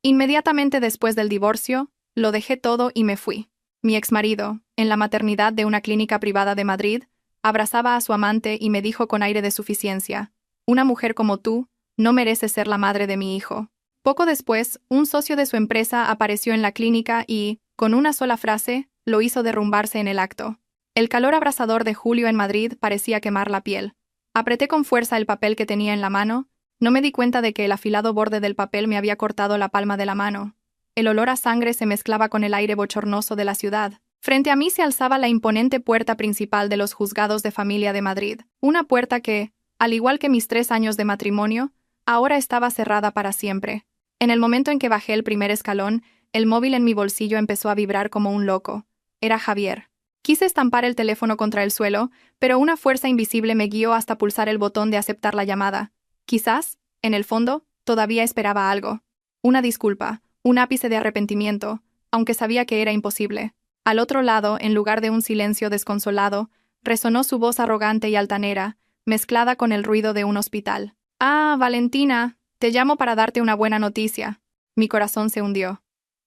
Inmediatamente después del divorcio, lo dejé todo y me fui. Mi exmarido, en la maternidad de una clínica privada de Madrid, abrazaba a su amante y me dijo con aire de suficiencia: «Una mujer como tú no merece ser la madre de mi hijo». Poco después, un socio de su empresa apareció en la clínica y, con una sola frase, lo hizo derrumbarse en el acto. El calor abrasador de julio en Madrid parecía quemar la piel. Apreté con fuerza el papel que tenía en la mano. No me di cuenta de que el afilado borde del papel me había cortado la palma de la mano. El olor a sangre se mezclaba con el aire bochornoso de la ciudad. Frente a mí se alzaba la imponente puerta principal de los juzgados de familia de Madrid, una puerta que, al igual que mis 3 años de matrimonio, ahora estaba cerrada para siempre. En el momento en que bajé el primer escalón, el móvil en mi bolsillo empezó a vibrar como un loco. Era Javier. Quise estampar el teléfono contra el suelo, pero una fuerza invisible me guió hasta pulsar el botón de aceptar la llamada. Quizás, en el fondo, todavía esperaba algo. Una disculpa, un ápice de arrepentimiento, aunque sabía que era imposible. Al otro lado, en lugar de un silencio desconsolado, resonó su voz arrogante y altanera, mezclada con el ruido de un hospital. «Ah, Valentina, te llamo para darte una buena noticia». Mi corazón se hundió.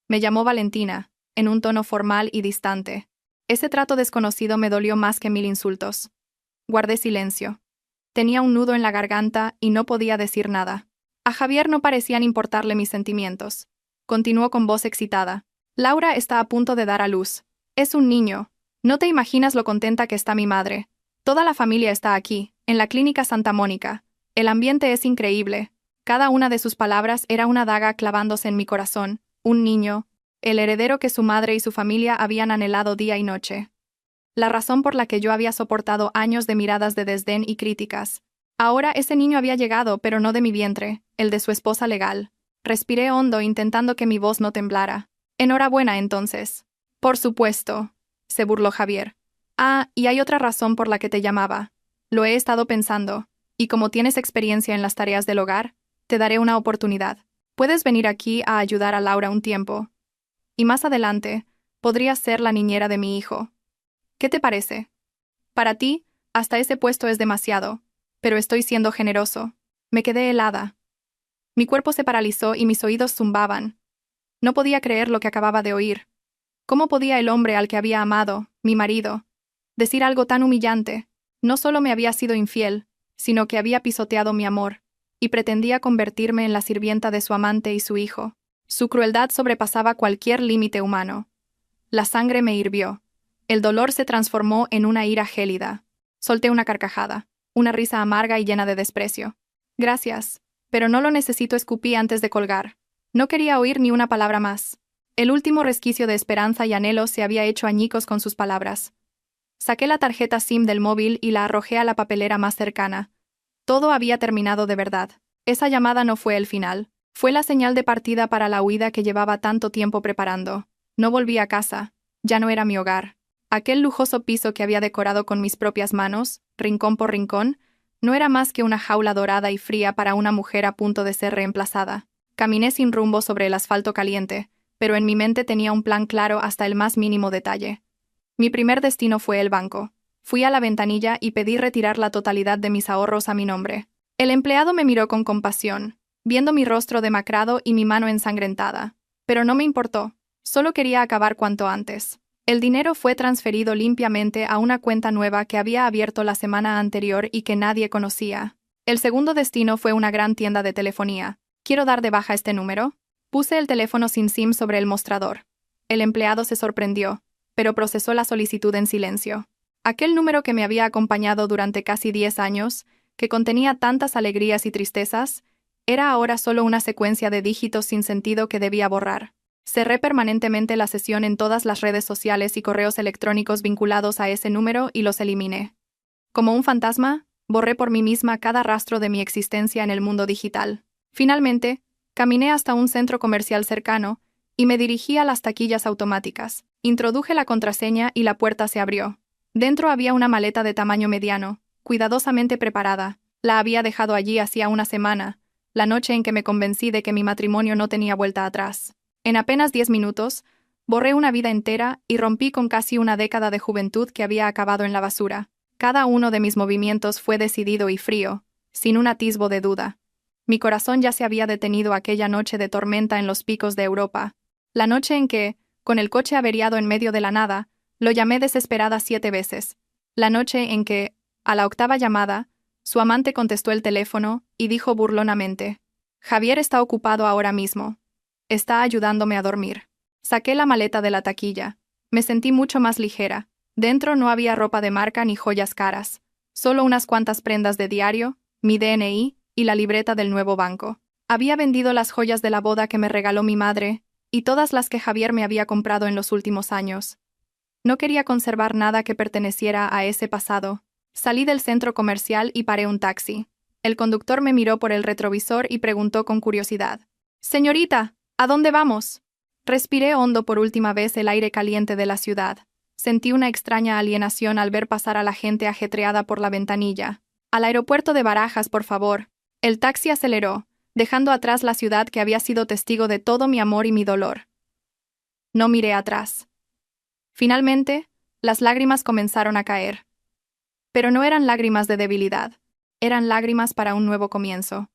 Me llamó Valentina, en un tono formal y distante. Ese trato desconocido me dolió más que 1000 insultos. Guardé silencio. Tenía un nudo en la garganta y no podía decir nada. A Javier no parecían importarle mis sentimientos. Continuó con voz excitada. «Laura está a punto de dar a luz. Es un niño. No te imaginas lo contenta que está mi madre. Toda la familia está aquí, en la clínica Santa Mónica. El ambiente es increíble». Cada una de sus palabras era una daga clavándose en mi corazón. Un niño, el heredero que su madre y su familia habían anhelado día y noche. La razón por la que yo había soportado años de miradas de desdén y críticas. Ahora ese niño había llegado, pero no de mi vientre, el de su esposa legal. Respiré hondo intentando que mi voz no temblara. «Enhorabuena, entonces». «Por supuesto», se burló Javier. «Ah, y hay otra razón por la que te llamaba. Lo he estado pensando, y como tienes experiencia en las tareas del hogar, te daré una oportunidad. Puedes venir aquí a ayudar a Laura un tiempo. Y más adelante, podrías ser la niñera de mi hijo. ¿Qué te parece? Para ti, hasta ese puesto es demasiado, pero estoy siendo generoso». Me quedé helada. Mi cuerpo se paralizó y mis oídos zumbaban. No podía creer lo que acababa de oír. ¿Cómo podía el hombre al que había amado, mi marido, decir algo tan humillante? No solo me había sido infiel, sino que había pisoteado mi amor, y pretendía convertirme en la sirvienta de su amante y su hijo. Su crueldad sobrepasaba cualquier límite humano. La sangre me hirvió. El dolor se transformó en una ira gélida. Solté una carcajada, una risa amarga y llena de desprecio. «Gracias, pero no lo necesito», escupí antes de colgar. No quería oír ni una palabra más. El último resquicio de esperanza y anhelo se había hecho añicos con sus palabras. Saqué la tarjeta SIM del móvil y la arrojé a la papelera más cercana. Todo había terminado de verdad. Esa llamada no fue el final. Fue la señal de partida para la huida que llevaba tanto tiempo preparando. No volví a casa. Ya no era mi hogar. Aquel lujoso piso que había decorado con mis propias manos, rincón por rincón, no era más que una jaula dorada y fría para una mujer a punto de ser reemplazada. Caminé sin rumbo sobre el asfalto caliente, pero en mi mente tenía un plan claro hasta el más mínimo detalle. Mi primer destino fue el banco. Fui a la ventanilla y pedí retirar la totalidad de mis ahorros a mi nombre. El empleado me miró con compasión, viendo mi rostro demacrado y mi mano ensangrentada. Pero no me importó. Solo quería acabar cuanto antes. El dinero fue transferido limpiamente a una cuenta nueva que había abierto la semana anterior y que nadie conocía. El segundo destino fue una gran tienda de telefonía. «¿Quiero dar de baja este número?». Puse el teléfono sin SIM sobre el mostrador. El empleado se sorprendió, pero procesó la solicitud en silencio. Aquel número que me había acompañado durante casi 10 años, que contenía tantas alegrías y tristezas, era ahora solo una secuencia de dígitos sin sentido que debía borrar. Cerré permanentemente la sesión en todas las redes sociales y correos electrónicos vinculados a ese número y los eliminé. Como un fantasma, borré por mí misma cada rastro de mi existencia en el mundo digital. Finalmente, caminé hasta un centro comercial cercano y me dirigí a las taquillas automáticas. Introduje la contraseña y la puerta se abrió. Dentro había una maleta de tamaño mediano, cuidadosamente preparada. La había dejado allí hacía una semana, la noche en que me convencí de que mi matrimonio no tenía vuelta atrás. En apenas 10 minutos, borré una vida entera y rompí con casi una década de juventud que había acabado en la basura. Cada uno de mis movimientos fue decidido y frío, sin un atisbo de duda. Mi corazón ya se había detenido aquella noche de tormenta en los picos de Europa. La noche en que, con el coche averiado en medio de la nada, lo llamé desesperada 7 veces. La noche en que, a la 8ª llamada, su amante contestó el teléfono y dijo burlonamente: «Javier está ocupado ahora mismo. Está ayudándome a dormir». Saqué la maleta de la taquilla. Me sentí mucho más ligera. Dentro no había ropa de marca ni joyas caras. Solo unas cuantas prendas de diario, mi DNI y la libreta del nuevo banco. Había vendido las joyas de la boda que me regaló mi madre y todas las que Javier me había comprado en los últimos años. No quería conservar nada que perteneciera a ese pasado. Salí del centro comercial y paré un taxi. El conductor me miró por el retrovisor y preguntó con curiosidad: «Señorita, ¿a dónde vamos?». Respiré hondo por última vez el aire caliente de la ciudad. Sentí una extraña alienación al ver pasar a la gente ajetreada por la ventanilla. «Al aeropuerto de Barajas, por favor». El taxi aceleró, dejando atrás la ciudad que había sido testigo de todo mi amor y mi dolor. No miré atrás. Finalmente, las lágrimas comenzaron a caer. Pero no eran lágrimas de debilidad. Eran lágrimas para un nuevo comienzo.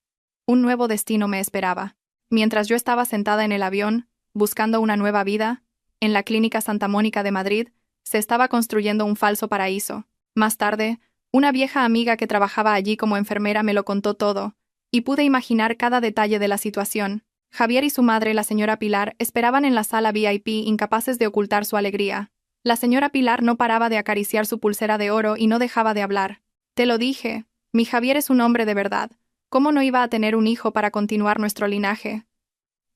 Un nuevo destino me esperaba. Mientras yo estaba sentada en el avión, buscando una nueva vida, en la Clínica Santa Mónica de Madrid, se estaba construyendo un falso paraíso. Más tarde, una vieja amiga que trabajaba allí como enfermera me lo contó todo, y pude imaginar cada detalle de la situación. Javier y su madre, la señora Pilar, esperaban en la sala VIP incapaces de ocultar su alegría. La señora Pilar no paraba de acariciar su pulsera de oro y no dejaba de hablar. «Te lo dije, mi Javier es un hombre de verdad. ¿Cómo no iba a tener un hijo para continuar nuestro linaje?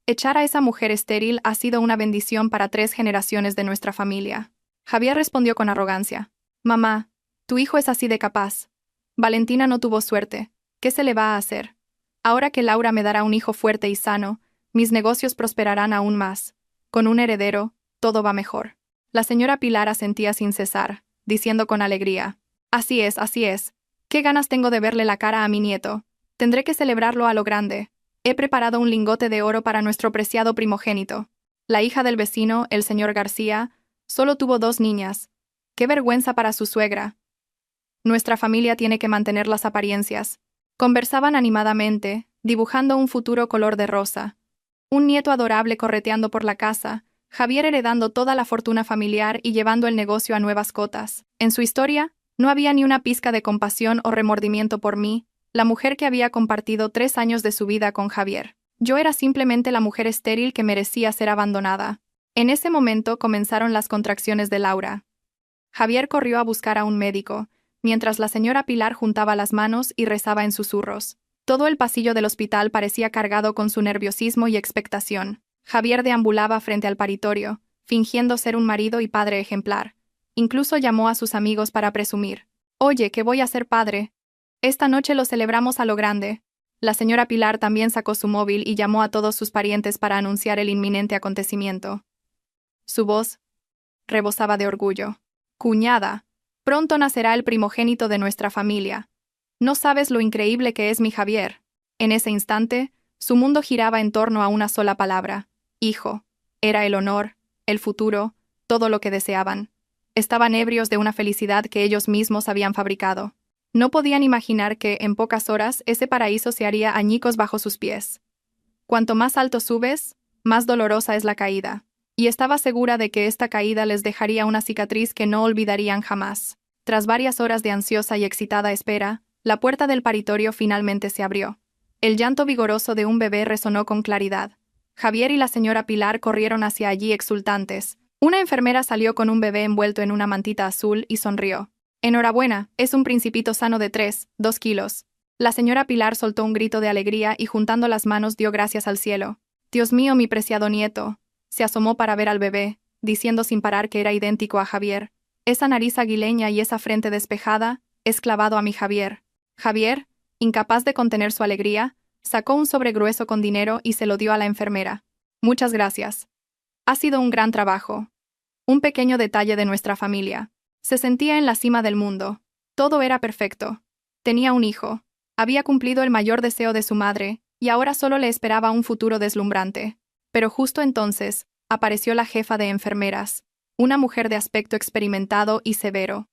Echar a esa mujer estéril ha sido una bendición para 3 generaciones de nuestra familia». Javier respondió con arrogancia: «Mamá, tu hijo es así de capaz. Valentina no tuvo suerte. ¿Qué se le va a hacer? Ahora que Laura me dará un hijo fuerte y sano, mis negocios prosperarán aún más. Con un heredero, todo va mejor». La señora Pilar asentía sin cesar, diciendo con alegría: «Así es, así es. Qué ganas tengo de verle la cara a mi nieto. Tendré que celebrarlo a lo grande. He preparado un lingote de oro para nuestro preciado primogénito». La hija del vecino, el señor García, solo tuvo 2 niñas. ¡Qué vergüenza para su suegra! Nuestra familia tiene que mantener las apariencias. Conversaban animadamente, dibujando un futuro color de rosa. Un nieto adorable correteando por la casa, Javier heredando toda la fortuna familiar y llevando el negocio a nuevas cotas. En su historia, no había ni una pizca de compasión o remordimiento por mí, la mujer que había compartido 3 años de su vida con Javier. Yo era simplemente la mujer estéril que merecía ser abandonada. En ese momento comenzaron las contracciones de Laura. Javier corrió a buscar a un médico, mientras la señora Pilar juntaba las manos y rezaba en susurros. Todo el pasillo del hospital parecía cargado con su nerviosismo y expectación. Javier deambulaba frente al paritorio, fingiendo ser un marido y padre ejemplar. Incluso llamó a sus amigos para presumir: «Oye, que voy a ser padre. Esta noche lo celebramos a lo grande». La señora Pilar también sacó su móvil y llamó a todos sus parientes para anunciar el inminente acontecimiento. Su voz rebosaba de orgullo. «Cuñada, pronto nacerá el primogénito de nuestra familia. No sabes lo increíble que es mi Javier». En ese instante, su mundo giraba en torno a una sola palabra: hijo. Era el honor, el futuro, todo lo que deseaban. Estaban ebrios de una felicidad que ellos mismos habían fabricado. No podían imaginar que, en pocas horas, ese paraíso se haría añicos bajo sus pies. Cuanto más alto subes, más dolorosa es la caída. Y estaba segura de que esta caída les dejaría una cicatriz que no olvidarían jamás. Tras varias horas de ansiosa y excitada espera, la puerta del paritorio finalmente se abrió. El llanto vigoroso de un bebé resonó con claridad. Javier y la señora Pilar corrieron hacia allí exultantes. Una enfermera salió con un bebé envuelto en una mantita azul y sonrió. «Enhorabuena, es un principito sano de 2 kilos». La señora Pilar soltó un grito de alegría y juntando las manos dio gracias al cielo. «Dios mío, mi preciado nieto». Se asomó para ver al bebé, diciendo sin parar que era idéntico a Javier. «Esa nariz aguileña y esa frente despejada, es clavado a mi Javier». Javier, incapaz de contener su alegría, sacó un sobre grueso con dinero y se lo dio a la enfermera. «Muchas gracias. Ha sido un gran trabajo. Un pequeño detalle de nuestra familia». Se sentía en la cima del mundo. Todo era perfecto. Tenía un hijo. Había cumplido el mayor deseo de su madre, y ahora solo le esperaba un futuro deslumbrante. Pero justo entonces, apareció la jefa de enfermeras, una mujer de aspecto experimentado y severo.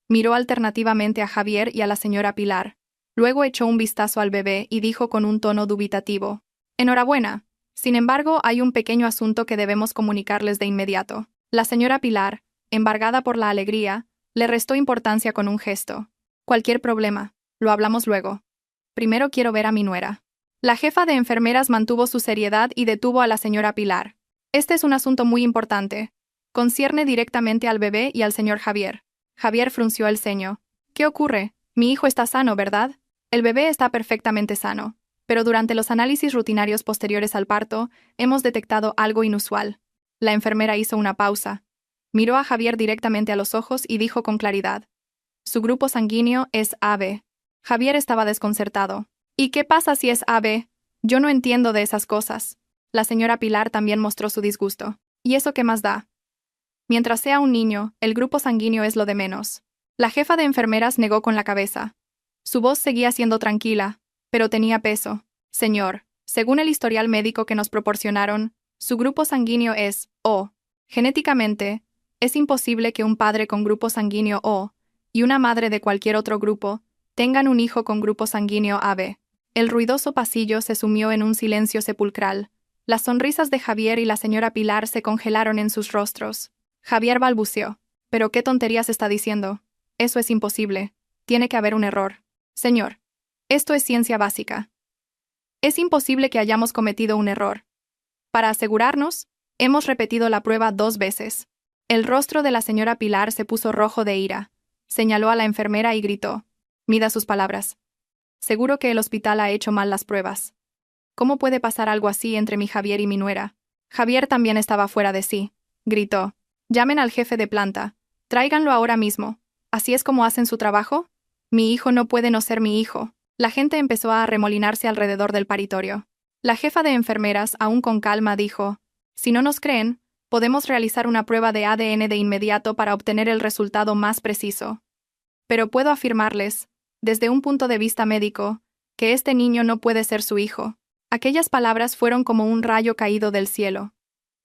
Miró alternativamente a Javier y a la señora Pilar. Luego echó un vistazo al bebé y dijo con un tono dubitativo: «Enhorabuena. Sin embargo, hay un pequeño asunto que debemos comunicarles de inmediato». La señora Pilar, embargada por la alegría, le restó importancia con un gesto. «Cualquier problema. Lo hablamos luego. Primero quiero ver a mi nuera». La jefa de enfermeras mantuvo su seriedad y detuvo a la señora Pilar. «Este es un asunto muy importante. Concierne directamente al bebé y al señor Javier». Javier frunció el ceño. «¿Qué ocurre? Mi hijo está sano, ¿verdad?» «El bebé está perfectamente sano, pero durante los análisis rutinarios posteriores al parto, hemos detectado algo inusual». La enfermera hizo una pausa. Miró a Javier directamente a los ojos y dijo con claridad: «Su grupo sanguíneo es AB». Javier estaba desconcertado. «¿Y qué pasa si es AB? Yo no entiendo de esas cosas». La señora Pilar también mostró su disgusto. «¿Y eso qué más da? Mientras sea un niño, el grupo sanguíneo es lo de menos». La jefa de enfermeras negó con la cabeza. Su voz seguía siendo tranquila, pero tenía peso. «Señor, según el historial médico que nos proporcionaron, su grupo sanguíneo es O. Genéticamente, es imposible que un padre con grupo sanguíneo O y una madre de cualquier otro grupo tengan un hijo con grupo sanguíneo AB». El ruidoso pasillo se sumió en un silencio sepulcral. Las sonrisas de Javier y la señora Pilar se congelaron en sus rostros. Javier balbuceó: «¿Pero qué tonterías está diciendo? Eso es imposible. Tiene que haber un error». «Señor, esto es ciencia básica. Es imposible que hayamos cometido un error. Para asegurarnos, hemos repetido la prueba 2 veces». El rostro de la señora Pilar se puso rojo de ira. Señaló a la enfermera y gritó: «Mida sus palabras. Seguro que el hospital ha hecho mal las pruebas. ¿Cómo puede pasar algo así entre mi Javier y mi nuera?» Javier también estaba fuera de sí. Gritó: «Llamen al jefe de planta. Tráiganlo ahora mismo. ¿Así es como hacen su trabajo? Mi hijo no puede no ser mi hijo». La gente empezó a arremolinarse alrededor del paritorio. La jefa de enfermeras, aún con calma, dijo: «Si no nos creen, podemos realizar una prueba de ADN de inmediato para obtener el resultado más preciso. Pero puedo afirmarles, desde un punto de vista médico, que este niño no puede ser su hijo». Aquellas palabras fueron como un rayo caído del cielo.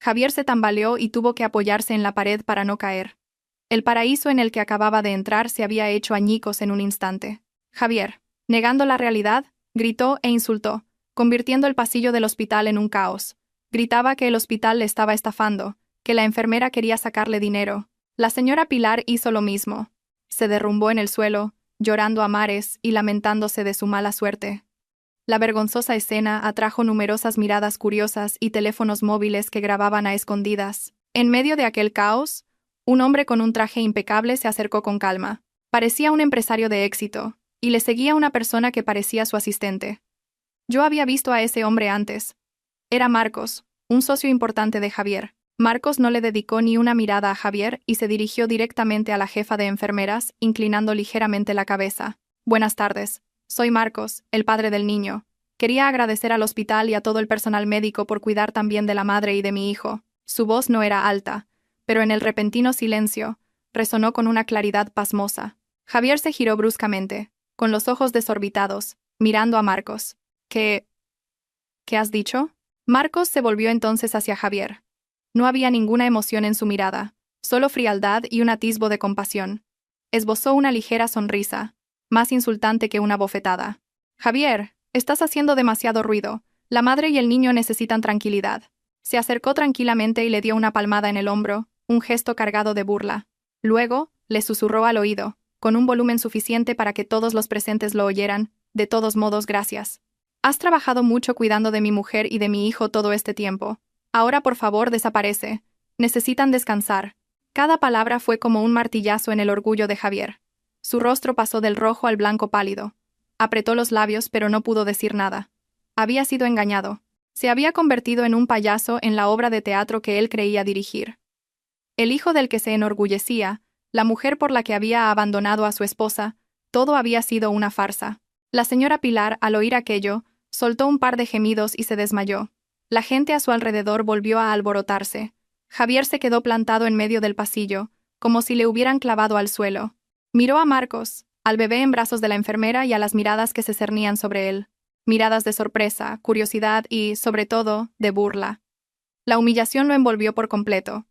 Javier se tambaleó y tuvo que apoyarse en la pared para no caer. El paraíso en el que acababa de entrar se había hecho añicos en un instante. Javier, negando la realidad, gritó e insultó, convirtiendo el pasillo del hospital en un caos. Gritaba que el hospital le estaba estafando, que la enfermera quería sacarle dinero. La señora Pilar hizo lo mismo. Se derrumbó en el suelo, llorando a mares y lamentándose de su mala suerte. La vergonzosa escena atrajo numerosas miradas curiosas y teléfonos móviles que grababan a escondidas. En medio de aquel caos, un hombre con un traje impecable se acercó con calma. Parecía un empresario de éxito, y le seguía una persona que parecía su asistente. Yo había visto a ese hombre antes. Era Marcos, un socio importante de Javier. Marcos no le dedicó ni una mirada a Javier y se dirigió directamente a la jefa de enfermeras, inclinando ligeramente la cabeza. «Buenas tardes. Soy Marcos, el padre del niño. Quería agradecer al hospital y a todo el personal médico por cuidar también de la madre y de mi hijo». Su voz no era alta, pero en el repentino silencio, resonó con una claridad pasmosa. Javier se giró bruscamente, con los ojos desorbitados, mirando a Marcos. ¿Qué has dicho?» Marcos se volvió entonces hacia Javier. No había ninguna emoción en su mirada, solo frialdad y un atisbo de compasión. Esbozó una ligera sonrisa, más insultante que una bofetada. «Javier, estás haciendo demasiado ruido. La madre y el niño necesitan tranquilidad». Se acercó tranquilamente y le dio una palmada en el hombro, un gesto cargado de burla. Luego, le susurró al oído, con un volumen suficiente para que todos los presentes lo oyeran: «De todos modos, gracias. Has trabajado mucho cuidando de mi mujer y de mi hijo todo este tiempo. Ahora por favor desaparece. Necesitan descansar». Cada palabra fue como un martillazo en el orgullo de Javier. Su rostro pasó del rojo al blanco pálido. Apretó los labios pero no pudo decir nada. Había sido engañado. Se había convertido en un payaso en la obra de teatro que él creía dirigir. El hijo del que se enorgullecía, la mujer por la que había abandonado a su esposa, todo había sido una farsa. La señora Pilar, al oír aquello, soltó un par de gemidos y se desmayó. La gente a su alrededor volvió a alborotarse. Javier se quedó plantado en medio del pasillo, como si le hubieran clavado al suelo. Miró a Marcos, al bebé en brazos de la enfermera y a las miradas que se cernían sobre él. Miradas de sorpresa, curiosidad y, sobre todo, de burla. La humillación lo envolvió por completo.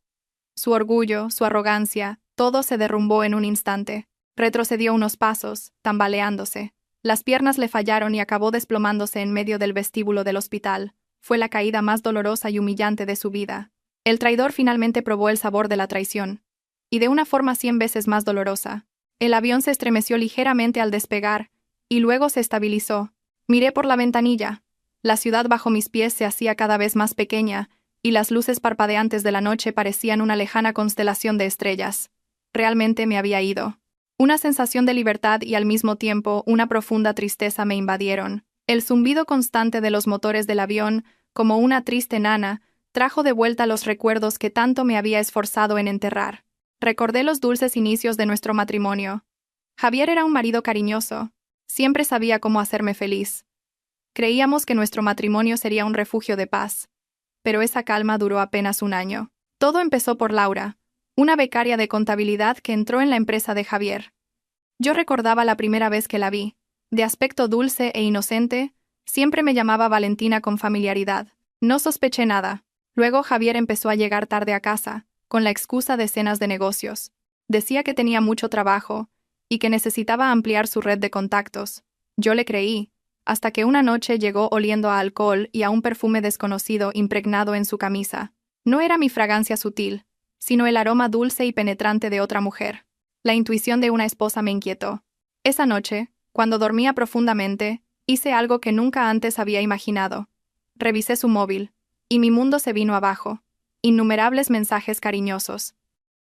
Su orgullo, su arrogancia, todo se derrumbó en un instante. Retrocedió unos pasos, tambaleándose. Las piernas le fallaron y acabó desplomándose en medio del vestíbulo del hospital. Fue la caída más dolorosa y humillante de su vida. El traidor finalmente probó el sabor de la traición. Y de una forma 100 veces más dolorosa. El avión se estremeció ligeramente al despegar, y luego se estabilizó. Miré por la ventanilla. La ciudad bajo mis pies se hacía cada vez más pequeña, y las luces parpadeantes de la noche parecían una lejana constelación de estrellas. Realmente me había ido. Una sensación de libertad y al mismo tiempo una profunda tristeza me invadieron. El zumbido constante de los motores del avión, como una triste nana, trajo de vuelta los recuerdos que tanto me había esforzado en enterrar. Recordé los dulces inicios de nuestro matrimonio. Javier era un marido cariñoso. Siempre sabía cómo hacerme feliz. Creíamos que nuestro matrimonio sería un refugio de paz. Pero esa calma duró apenas un año. Todo empezó por Laura, una becaria de contabilidad que entró en la empresa de Javier. Yo recordaba la primera vez que la vi. De aspecto dulce e inocente, siempre me llamaba Valentina con familiaridad. No sospeché nada. Luego Javier empezó a llegar tarde a casa, con la excusa de cenas de negocios. Decía que tenía mucho trabajo y que necesitaba ampliar su red de contactos. Yo le creí, hasta que una noche llegó oliendo a alcohol y a un perfume desconocido impregnado en su camisa. No era mi fragancia sutil, sino el aroma dulce y penetrante de otra mujer. La intuición de una esposa me inquietó. Esa noche, cuando dormía profundamente, hice algo que nunca antes había imaginado. Revisé su móvil, y mi mundo se vino abajo. Innumerables mensajes cariñosos.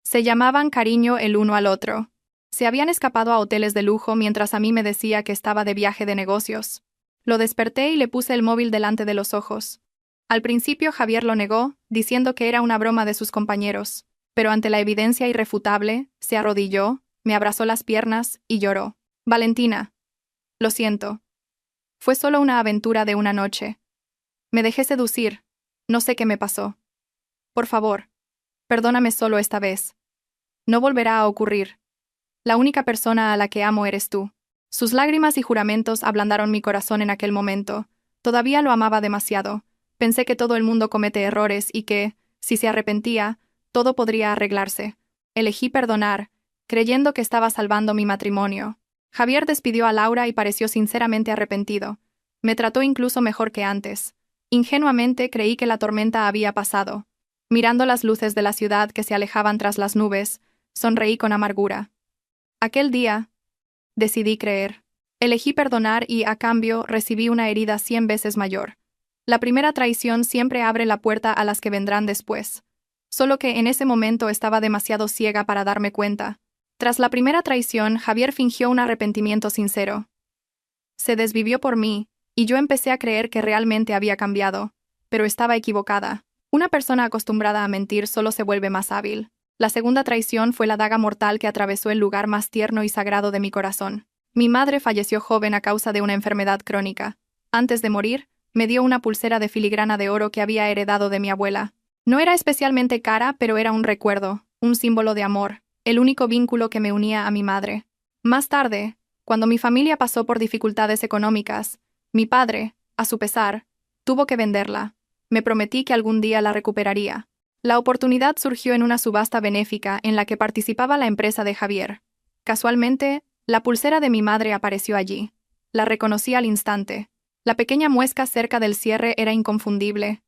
Se llamaban cariño el uno al otro. Se habían escapado a hoteles de lujo mientras a mí me decía que estaba de viaje de negocios. Lo desperté y le puse el móvil delante de los ojos. Al principio Javier lo negó, diciendo que era una broma de sus compañeros, pero ante la evidencia irrefutable, se arrodilló, me abrazó las piernas y lloró. Valentina. Lo siento. Fue solo una aventura de una noche. Me dejé seducir. No sé qué me pasó. Por favor, perdóname solo esta vez. No volverá a ocurrir. La única persona a la que amo eres tú. Sus lágrimas y juramentos ablandaron mi corazón en aquel momento. Todavía lo amaba demasiado. Pensé que todo el mundo comete errores y que, si se arrepentía, todo podría arreglarse. Elegí perdonar, creyendo que estaba salvando mi matrimonio. Javier despidió a Laura y pareció sinceramente arrepentido. Me trató incluso mejor que antes. Ingenuamente creí que la tormenta había pasado. Mirando las luces de la ciudad que se alejaban tras las nubes, sonreí con amargura. Aquel día, decidí creer. Elegí perdonar y, a cambio, recibí una herida 100 veces mayor. La primera traición siempre abre la puerta a las que vendrán después. Solo que en ese momento estaba demasiado ciega para darme cuenta. Tras la primera traición, Javier fingió un arrepentimiento sincero. Se desvivió por mí, y yo empecé a creer que realmente había cambiado. Pero estaba equivocada. Una persona acostumbrada a mentir solo se vuelve más hábil. La segunda traición fue la daga mortal que atravesó el lugar más tierno y sagrado de mi corazón. Mi madre falleció joven a causa de una enfermedad crónica. Antes de morir, me dio una pulsera de filigrana de oro que había heredado de mi abuela. No era especialmente cara, pero era un recuerdo, un símbolo de amor, el único vínculo que me unía a mi madre. Más tarde, cuando mi familia pasó por dificultades económicas, mi padre, a su pesar, tuvo que venderla. Me prometí que algún día la recuperaría. La oportunidad surgió en una subasta benéfica en la que participaba la empresa de Javier. Casualmente, la pulsera de mi madre apareció allí. La reconocí al instante. La pequeña muesca cerca del cierre era inconfundible.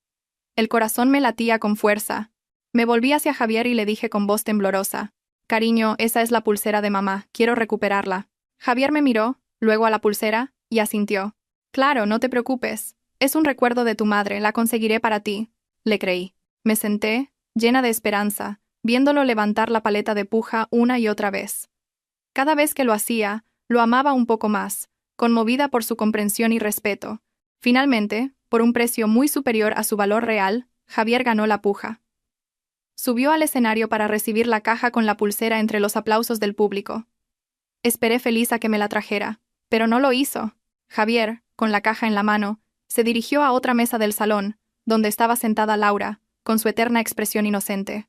El corazón me latía con fuerza. Me volví hacia Javier y le dije con voz temblorosa: «Cariño, esa es la pulsera de mamá, quiero recuperarla». Javier me miró, luego a la pulsera, y asintió. «Claro, no te preocupes. Es un recuerdo de tu madre, la conseguiré para ti». Le creí. Me senté, llena de esperanza, viéndolo levantar la paleta de puja una y otra vez. Cada vez que lo hacía, lo amaba un poco más, conmovida por su comprensión y respeto. Finalmente, por un precio muy superior a su valor real, Javier ganó la puja. Subió al escenario para recibir la caja con la pulsera entre los aplausos del público. Esperé feliz a que me la trajera, pero no lo hizo. Javier, con la caja en la mano, se dirigió a otra mesa del salón, donde estaba sentada Laura, con su eterna expresión inocente.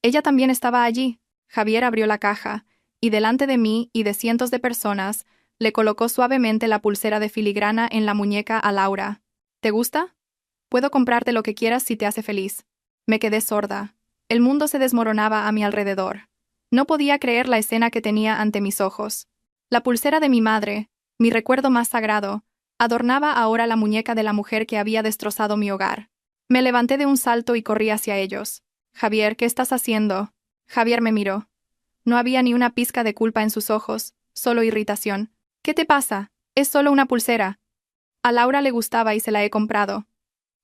Ella también estaba allí. Javier abrió la caja, y delante de mí y de cientos de personas, le colocó suavemente la pulsera de filigrana en la muñeca a Laura. ¿Te gusta? Puedo comprarte lo que quieras si te hace feliz. Me quedé sorda. El mundo se desmoronaba a mi alrededor. No podía creer la escena que tenía ante mis ojos. La pulsera de mi madre, Mi recuerdo más sagrado, adornaba ahora la muñeca de la mujer que había destrozado mi hogar. Me levanté de un salto y corrí hacia ellos. Javier, ¿qué estás haciendo? Javier me miró. No había ni una pizca de culpa en sus ojos, solo irritación. ¿Qué te pasa? Es solo una pulsera. A Laura le gustaba y se la he comprado.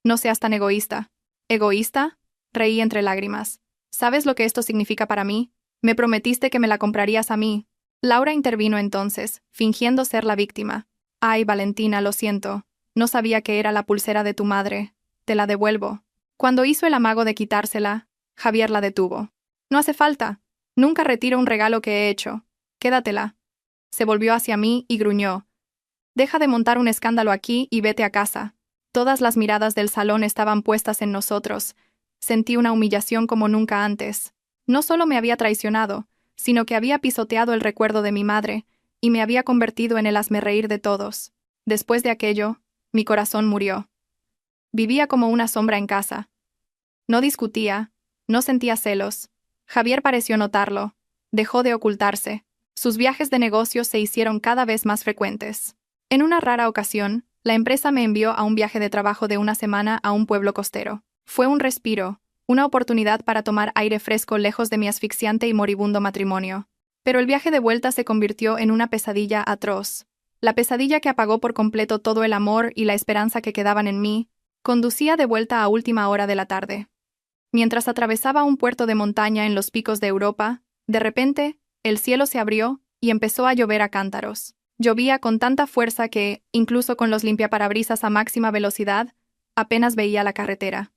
No seas tan egoísta. ¿Egoísta? Reí entre lágrimas. ¿Sabes lo que esto significa para mí? Me prometiste que me la comprarías a mí. Laura intervino entonces, fingiendo ser la víctima. Ay, Valentina, lo siento. No sabía que era la pulsera de tu madre. Te la devuelvo. Cuando hizo el amago de quitársela, Javier la detuvo. No hace falta. Nunca retiro un regalo que he hecho. Quédatela. Se volvió hacia mí y gruñó. Deja de montar un escándalo aquí y vete a casa. Todas las miradas del salón estaban puestas en nosotros. Sentí una humillación como nunca antes. No solo me había traicionado, sino que había pisoteado el recuerdo de mi madre, y me había convertido en el hazmerreír de todos. Después de aquello, mi corazón murió. Vivía como una sombra en casa. No discutía, no sentía celos. Javier pareció notarlo. Dejó de ocultarse. Sus viajes de negocios se hicieron cada vez más frecuentes. En una rara ocasión, la empresa me envió a un viaje de trabajo de una semana a un pueblo costero. Fue un respiro, una oportunidad para tomar aire fresco lejos de mi asfixiante y moribundo matrimonio. Pero el viaje de vuelta se convirtió en una pesadilla atroz. La pesadilla que apagó por completo todo el amor y la esperanza que quedaban en mí, conducía de vuelta a última hora de la tarde. Mientras atravesaba un puerto de montaña en los picos de Europa, de repente, el cielo se abrió y empezó a llover a cántaros. Llovía con tanta fuerza que, incluso con los limpiaparabrisas a máxima velocidad, apenas veía la carretera.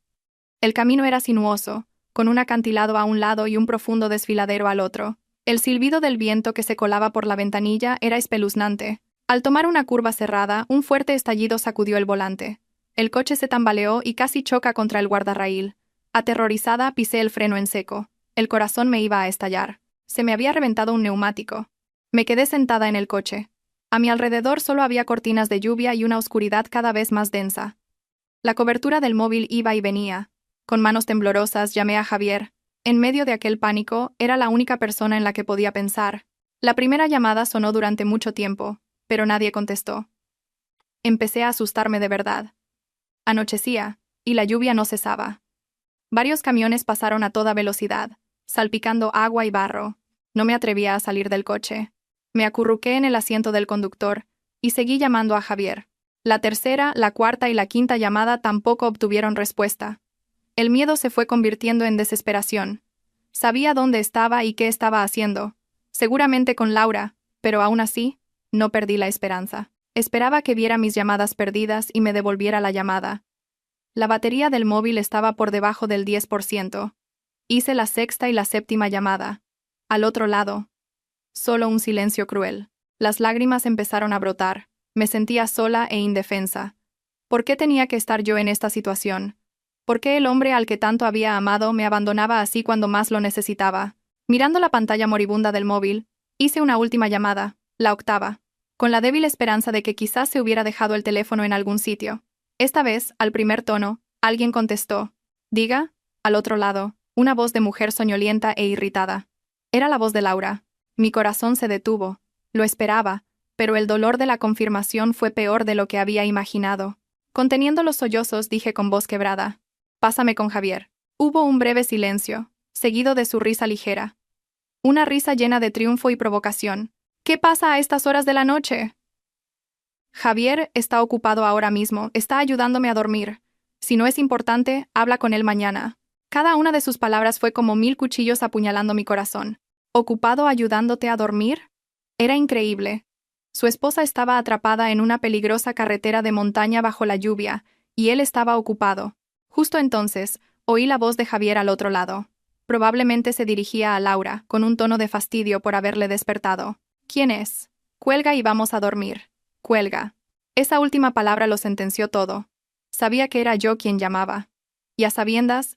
El camino era sinuoso, con un acantilado a un lado y un profundo desfiladero al otro. El silbido del viento que se colaba por la ventanilla era espeluznante. Al tomar una curva cerrada, un fuerte estallido sacudió el volante. El coche se tambaleó y casi choca contra el guardarraíl. Aterrorizada, pisé el freno en seco. El corazón me iba a estallar. Se me había reventado un neumático. Me quedé sentada en el coche. A mi alrededor solo había cortinas de lluvia y una oscuridad cada vez más densa. La cobertura del móvil iba y venía. Con manos temblorosas llamé a Javier. En medio de aquel pánico, era la única persona en la que podía pensar. La primera llamada sonó durante mucho tiempo, pero nadie contestó. Empecé a asustarme de verdad. Anochecía, y la lluvia no cesaba. Varios camiones pasaron a toda velocidad, salpicando agua y barro. No me atrevía a salir del coche. Me acurruqué en el asiento del conductor y seguí llamando a Javier. La tercera, la cuarta y la quinta llamada tampoco obtuvieron respuesta. El miedo se fue convirtiendo en desesperación. Sabía dónde estaba y qué estaba haciendo. Seguramente con Laura, pero aún así, no perdí la esperanza. Esperaba que viera mis llamadas perdidas y me devolviera la llamada. La batería del móvil estaba por debajo del 10%. Hice la sexta y la séptima llamada. Al otro lado. Solo un silencio cruel. Las lágrimas empezaron a brotar. Me sentía sola e indefensa. ¿Por qué tenía que estar yo en esta situación? ¿Por qué el hombre al que tanto había amado me abandonaba así cuando más lo necesitaba? Mirando la pantalla moribunda del móvil, hice una última llamada, la octava, con la débil esperanza de que quizás se hubiera dejado el teléfono en algún sitio. Esta vez, al primer tono, alguien contestó. Diga, al otro lado, una voz de mujer soñolienta e irritada. Era la voz de Laura. Mi corazón se detuvo. Lo esperaba, pero el dolor de la confirmación fue peor de lo que había imaginado. Conteniendo los sollozos, dije con voz quebrada. Pásame con Javier. Hubo un breve silencio, seguido de su risa ligera. Una risa llena de triunfo y provocación. ¿Qué pasa a estas horas de la noche? Javier está ocupado ahora mismo, está ayudándome a dormir. Si no es importante, habla con él mañana. Cada una de sus palabras fue como 1000 cuchillos apuñalando mi corazón. ¿Ocupado ayudándote a dormir? Era increíble. Su esposa estaba atrapada en una peligrosa carretera de montaña bajo la lluvia, y él estaba ocupado. Justo entonces, oí la voz de Javier al otro lado. Probablemente se dirigía a Laura, con un tono de fastidio por haberle despertado. ¿Quién es? Cuelga y vamos a dormir. Cuelga. Esa última palabra lo sentenció todo. Sabía que era yo quien llamaba. Y a sabiendas,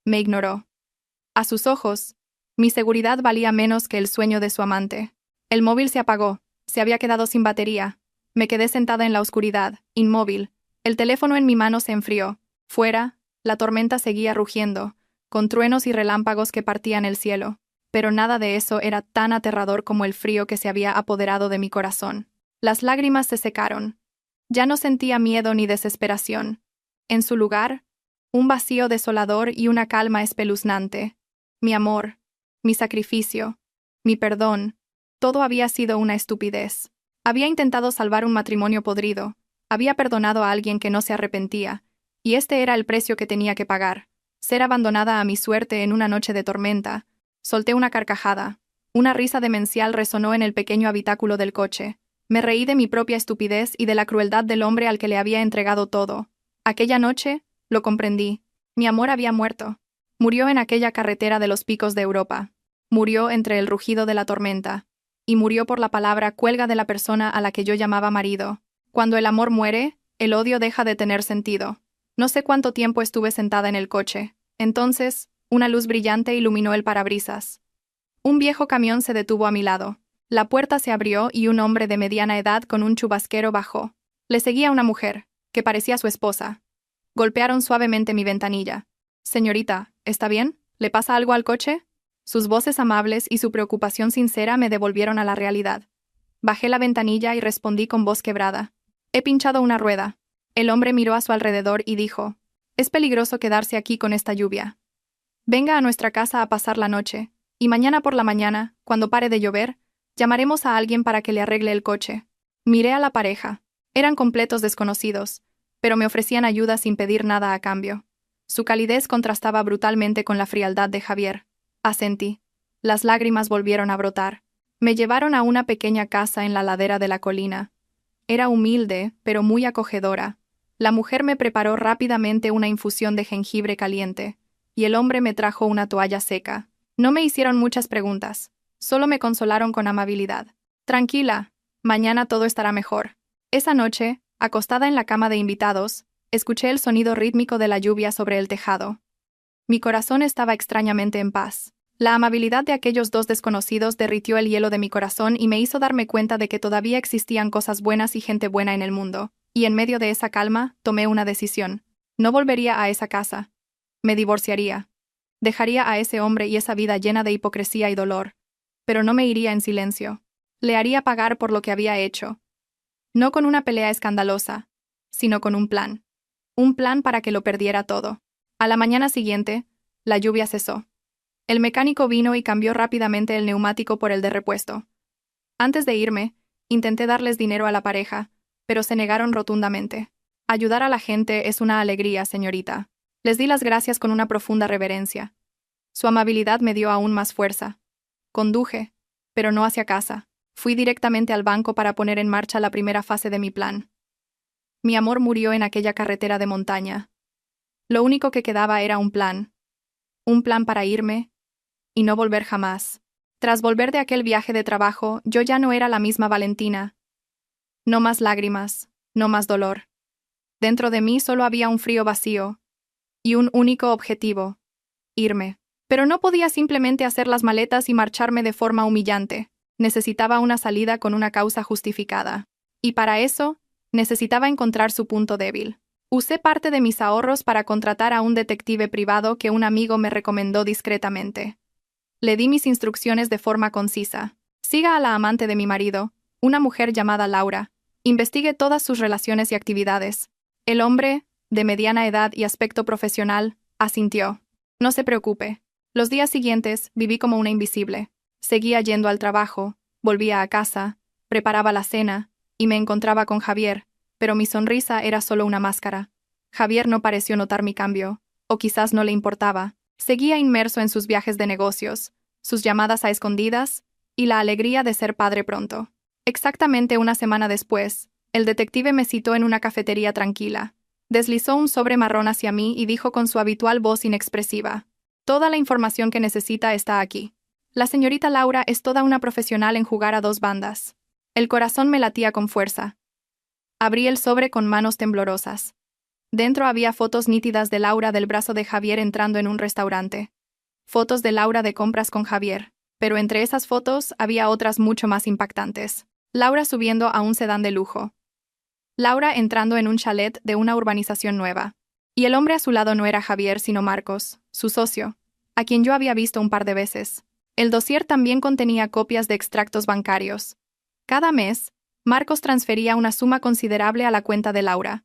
me ignoró. A sus ojos, mi seguridad valía menos que el sueño de su amante. El móvil se apagó, se había quedado sin batería. Me quedé sentada en la oscuridad, inmóvil. El teléfono en mi mano se enfrió. Fuera, la tormenta seguía rugiendo, con truenos y relámpagos que partían el cielo. Pero nada de eso era tan aterrador como el frío que se había apoderado de mi corazón. Las lágrimas se secaron. Ya no sentía miedo ni desesperación. En su lugar, un vacío desolador y una calma espeluznante. Mi amor, mi sacrificio, mi perdón, todo había sido una estupidez. Había intentado salvar un matrimonio podrido, había perdonado a alguien que no se arrepentía, y este era el precio que tenía que pagar. Ser abandonada a mi suerte en una noche de tormenta. Solté una carcajada. Una risa demencial resonó en el pequeño habitáculo del coche. Me reí de mi propia estupidez y de la crueldad del hombre al que le había entregado todo. Aquella noche, lo comprendí. Mi amor había muerto. Murió en aquella carretera de los picos de Europa. Murió entre el rugido de la tormenta. Y murió por la palabra cuelga de la persona a la que yo llamaba marido. Cuando el amor muere, el odio deja de tener sentido. No sé cuánto tiempo estuve sentada en el coche. Entonces, una luz brillante iluminó el parabrisas. Un viejo camión se detuvo a mi lado. La puerta se abrió y un hombre de mediana edad con un chubasquero bajó. Le seguía una mujer, que parecía su esposa. Golpearon suavemente mi ventanilla. «Señorita, ¿está bien? ¿Le pasa algo al coche?» Sus voces amables y su preocupación sincera me devolvieron a la realidad. Bajé la ventanilla y respondí con voz quebrada. «He pinchado una rueda». El hombre miró a su alrededor y dijo: «Es peligroso quedarse aquí con esta lluvia. Venga a nuestra casa a pasar la noche, y mañana por la mañana, cuando pare de llover, llamaremos a alguien para que le arregle el coche». Miré a la pareja. Eran completos desconocidos, pero me ofrecían ayuda sin pedir nada a cambio. Su calidez contrastaba brutalmente con la frialdad de Javier. Asentí. Las lágrimas volvieron a brotar. Me llevaron a una pequeña casa en la ladera de la colina. Era humilde, pero muy acogedora. La mujer me preparó rápidamente una infusión de jengibre caliente, y el hombre me trajo una toalla seca. No me hicieron muchas preguntas, solo me consolaron con amabilidad. «Tranquila, mañana todo estará mejor». Esa noche, acostada en la cama de invitados, escuché el sonido rítmico de la lluvia sobre el tejado. Mi corazón estaba extrañamente en paz. La amabilidad de aquellos dos desconocidos derritió el hielo de mi corazón y me hizo darme cuenta de que todavía existían cosas buenas y gente buena en el mundo, y en medio de esa calma, tomé una decisión. No volvería a esa casa. Me divorciaría. Dejaría a ese hombre y esa vida llena de hipocresía y dolor. Pero no me iría en silencio. Le haría pagar por lo que había hecho. No con una pelea escandalosa, sino con un plan. Un plan para que lo perdiera todo. A la mañana siguiente, la lluvia cesó. El mecánico vino y cambió rápidamente el neumático por el de repuesto. Antes de irme, intenté darles dinero a la pareja, pero se negaron rotundamente. Ayudar a la gente es una alegría, señorita. Les di las gracias con una profunda reverencia. Su amabilidad me dio aún más fuerza. Conduje, pero no hacia casa. Fui directamente al banco para poner en marcha la primera fase de mi plan. Mi amor murió en aquella carretera de montaña. Lo único que quedaba era un plan. Un plan para irme y no volver jamás. Tras volver de aquel viaje de trabajo, yo ya no era la misma Valentina. No más lágrimas, no más dolor. Dentro de mí solo había un frío vacío y un único objetivo: irme. Pero no podía simplemente hacer las maletas y marcharme de forma humillante. Necesitaba una salida con una causa justificada. Y para eso, necesitaba encontrar su punto débil. Usé parte de mis ahorros para contratar a un detective privado que un amigo me recomendó discretamente. Le di mis instrucciones de forma concisa. Siga a la amante de mi marido, una mujer llamada Laura. Investigue todas sus relaciones y actividades. El hombre, de mediana edad y aspecto profesional, asintió. No se preocupe. Los días siguientes viví como una invisible. Seguía yendo al trabajo, volvía a casa, preparaba la cena, y me encontraba con Javier, pero mi sonrisa era solo una máscara. Javier no pareció notar mi cambio, o quizás no le importaba. Seguía inmerso en sus viajes de negocios, sus llamadas a escondidas, y la alegría de ser padre pronto. Exactamente una semana después, el detective me citó en una cafetería tranquila. Deslizó un sobre marrón hacia mí y dijo con su habitual voz inexpresiva: «Toda la información que necesita está aquí. La señorita Laura es toda una profesional en jugar a dos bandas». El corazón me latía con fuerza. Abrí el sobre con manos temblorosas. Dentro había fotos nítidas de Laura del brazo de Javier entrando en un restaurante. Fotos de Laura de compras con Javier, pero entre esas fotos había otras mucho más impactantes. Laura subiendo a un sedán de lujo. Laura entrando en un chalet de una urbanización nueva. Y el hombre a su lado no era Javier, sino Marcos, su socio, a quien yo había visto un par de veces. El dossier también contenía copias de extractos bancarios. Cada mes, Marcos transfería una suma considerable a la cuenta de Laura.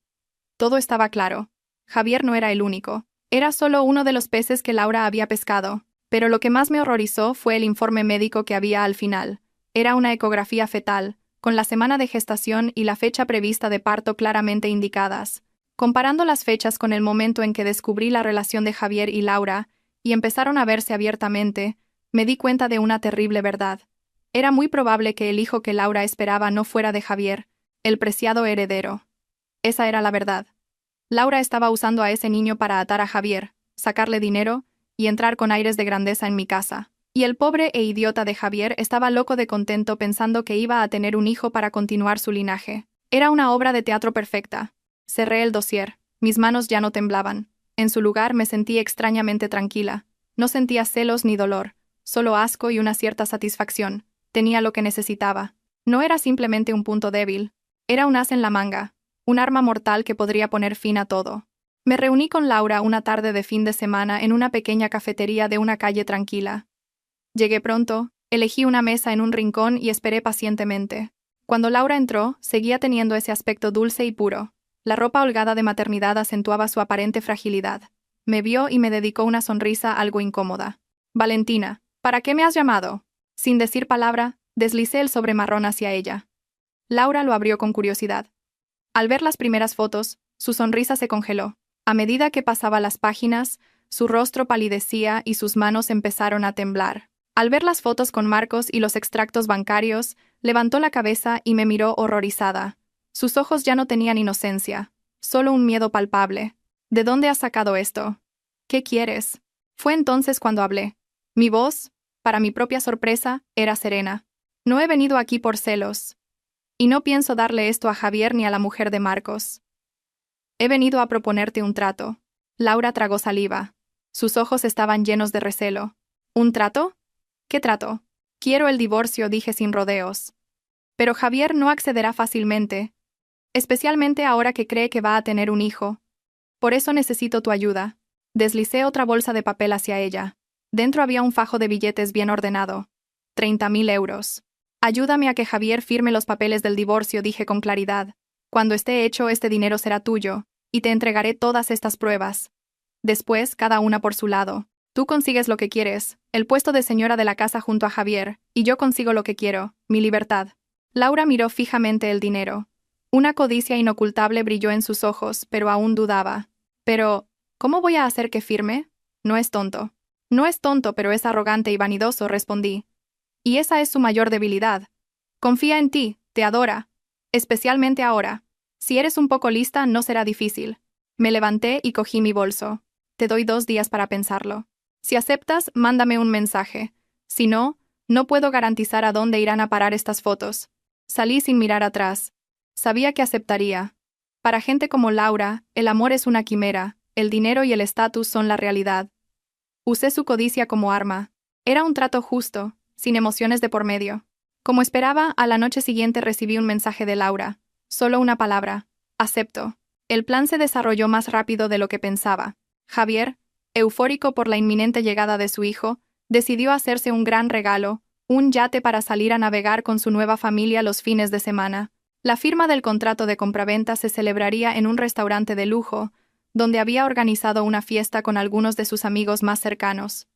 Todo estaba claro. Javier no era el único. Era solo uno de los peces que Laura había pescado. Pero lo que más me horrorizó fue el informe médico que había al final. Era una ecografía fetal, con la semana de gestación y la fecha prevista de parto claramente indicadas. Comparando las fechas con el momento en que descubrí la relación de Javier y Laura, y empezaron a verse abiertamente, me di cuenta de una terrible verdad. Era muy probable que el hijo que Laura esperaba no fuera de Javier, el preciado heredero. Esa era la verdad. Laura estaba usando a ese niño para atar a Javier, sacarle dinero y entrar con aires de grandeza en mi casa. Y el pobre e idiota de Javier estaba loco de contento pensando que iba a tener un hijo para continuar su linaje. Era una obra de teatro perfecta. Cerré el dossier. Mis manos ya no temblaban. En su lugar me sentí extrañamente tranquila. No sentía celos ni dolor, solo asco y una cierta satisfacción. Tenía lo que necesitaba. No era simplemente un punto débil. Era un as en la manga, un arma mortal que podría poner fin a todo. Me reuní con Laura una tarde de fin de semana en una pequeña cafetería de una calle tranquila. Llegué pronto, elegí una mesa en un rincón y esperé pacientemente. Cuando Laura entró, seguía teniendo ese aspecto dulce y puro. La ropa holgada de maternidad acentuaba su aparente fragilidad. Me vio y me dedicó una sonrisa algo incómoda. «Valentina, ¿para qué me has llamado?» Sin decir palabra, deslicé el sobre marrón hacia ella. Laura lo abrió con curiosidad. Al ver las primeras fotos, su sonrisa se congeló. A medida que pasaba las páginas, su rostro palidecía y sus manos empezaron a temblar. Al ver las fotos con Marcos y los extractos bancarios, levantó la cabeza y me miró horrorizada. Sus ojos ya no tenían inocencia, solo un miedo palpable. ¿De dónde has sacado esto? ¿Qué quieres? Fue entonces cuando hablé. Mi voz, para mi propia sorpresa, era serena. No he venido aquí por celos. Y no pienso darle esto a Javier ni a la mujer de Marcos. He venido a proponerte un trato. Laura tragó saliva. Sus ojos estaban llenos de recelo. ¿Un trato? ¿Qué trato? Quiero el divorcio, dije sin rodeos. Pero Javier no accederá fácilmente, especialmente ahora que cree que va a tener un hijo. Por eso necesito tu ayuda. Deslicé otra bolsa de papel hacia ella. Dentro había un fajo de billetes bien ordenado. 30.000 euros. Ayúdame a que Javier firme los papeles del divorcio, dije con claridad. Cuando esté hecho, este dinero será tuyo, y te entregaré todas estas pruebas. Después, cada una por su lado. Tú consigues lo que quieres, el puesto de señora de la casa junto a Javier, y yo consigo lo que quiero, mi libertad. Laura miró fijamente el dinero. Una codicia inocultable brilló en sus ojos, pero aún dudaba. Pero, ¿cómo voy a hacer que firme? No es tonto. No es tonto, pero es arrogante y vanidoso, respondí. Y esa es su mayor debilidad. Confía en ti, te adora. Especialmente ahora. Si eres un poco lista, no será difícil. Me levanté y cogí mi bolso. Te doy 2 días para pensarlo. Si aceptas, mándame un mensaje. Si no, no puedo garantizar a dónde irán a parar estas fotos. Salí sin mirar atrás. Sabía que aceptaría. Para gente como Laura, el amor es una quimera, el dinero y el estatus son la realidad. Usé su codicia como arma. Era un trato justo, sin emociones de por medio. Como esperaba, a la noche siguiente recibí un mensaje de Laura. Solo una palabra. Acepto. El plan se desarrolló más rápido de lo que pensaba. Javier, eufórico por la inminente llegada de su hijo, decidió hacerse un gran regalo, un yate para salir a navegar con su nueva familia los fines de semana. La firma del contrato de compraventa se celebraría en un restaurante de lujo, donde había organizado una fiesta con algunos de sus amigos más cercanos.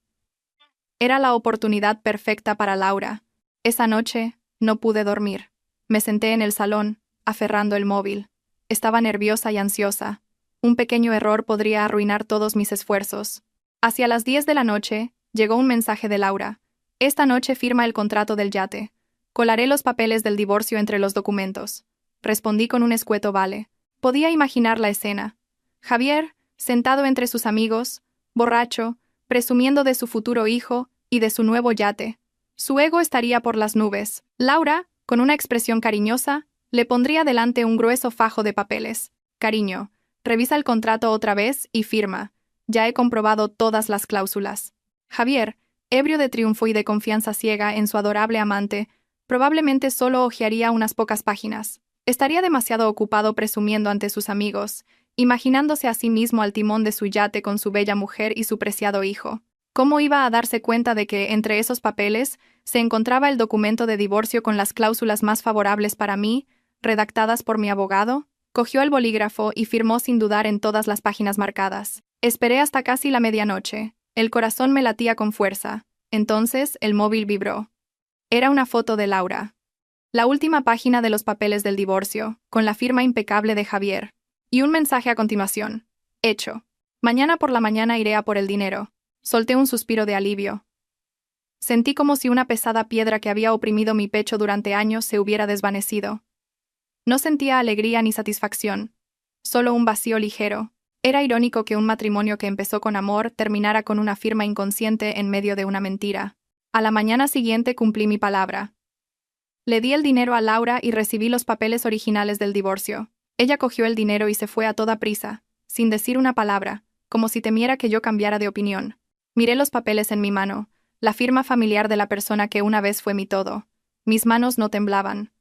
Era la oportunidad perfecta para Laura. Esa noche, no pude dormir. Me senté en el salón, aferrando el móvil. Estaba nerviosa y ansiosa. Un pequeño error podría arruinar todos mis esfuerzos. Hacia las 10 de la noche, llegó un mensaje de Laura. Esta noche firma el contrato del yate. Colaré los papeles del divorcio entre los documentos. Respondí con un escueto vale. Podía imaginar la escena. Javier, sentado entre sus amigos, borracho, presumiendo de su futuro hijo y de su nuevo yate. Su ego estaría por las nubes. Laura, con una expresión cariñosa, le pondría delante un grueso fajo de papeles. Cariño, revisa el contrato otra vez y firma. Ya he comprobado todas las cláusulas. Javier, ebrio de triunfo y de confianza ciega en su adorable amante, probablemente solo hojearía unas pocas páginas. Estaría demasiado ocupado presumiendo ante sus amigos, imaginándose a sí mismo al timón de su yate con su bella mujer y su preciado hijo. ¿Cómo iba a darse cuenta de que, entre esos papeles, se encontraba el documento de divorcio con las cláusulas más favorables para mí, redactadas por mi abogado, cogió el bolígrafo y firmó sin dudar en todas las páginas marcadas. Esperé hasta casi la medianoche. El corazón me latía con fuerza. Entonces, el móvil vibró. Era una foto de Laura. La última página de los papeles del divorcio, con la firma impecable de Javier. Y un mensaje a continuación. Hecho. Mañana por la mañana iré a por el dinero. Solté un suspiro de alivio. Sentí como si una pesada piedra que había oprimido mi pecho durante años se hubiera desvanecido. No sentía alegría ni satisfacción, solo un vacío ligero. Era irónico que un matrimonio que empezó con amor terminara con una firma inconsciente en medio de una mentira. A la mañana siguiente cumplí mi palabra. Le di el dinero a Laura y recibí los papeles originales del divorcio. Ella cogió el dinero y se fue a toda prisa, sin decir una palabra, como si temiera que yo cambiara de opinión. Miré los papeles en mi mano, la firma familiar de la persona que una vez fue mi todo. Mis manos no temblaban.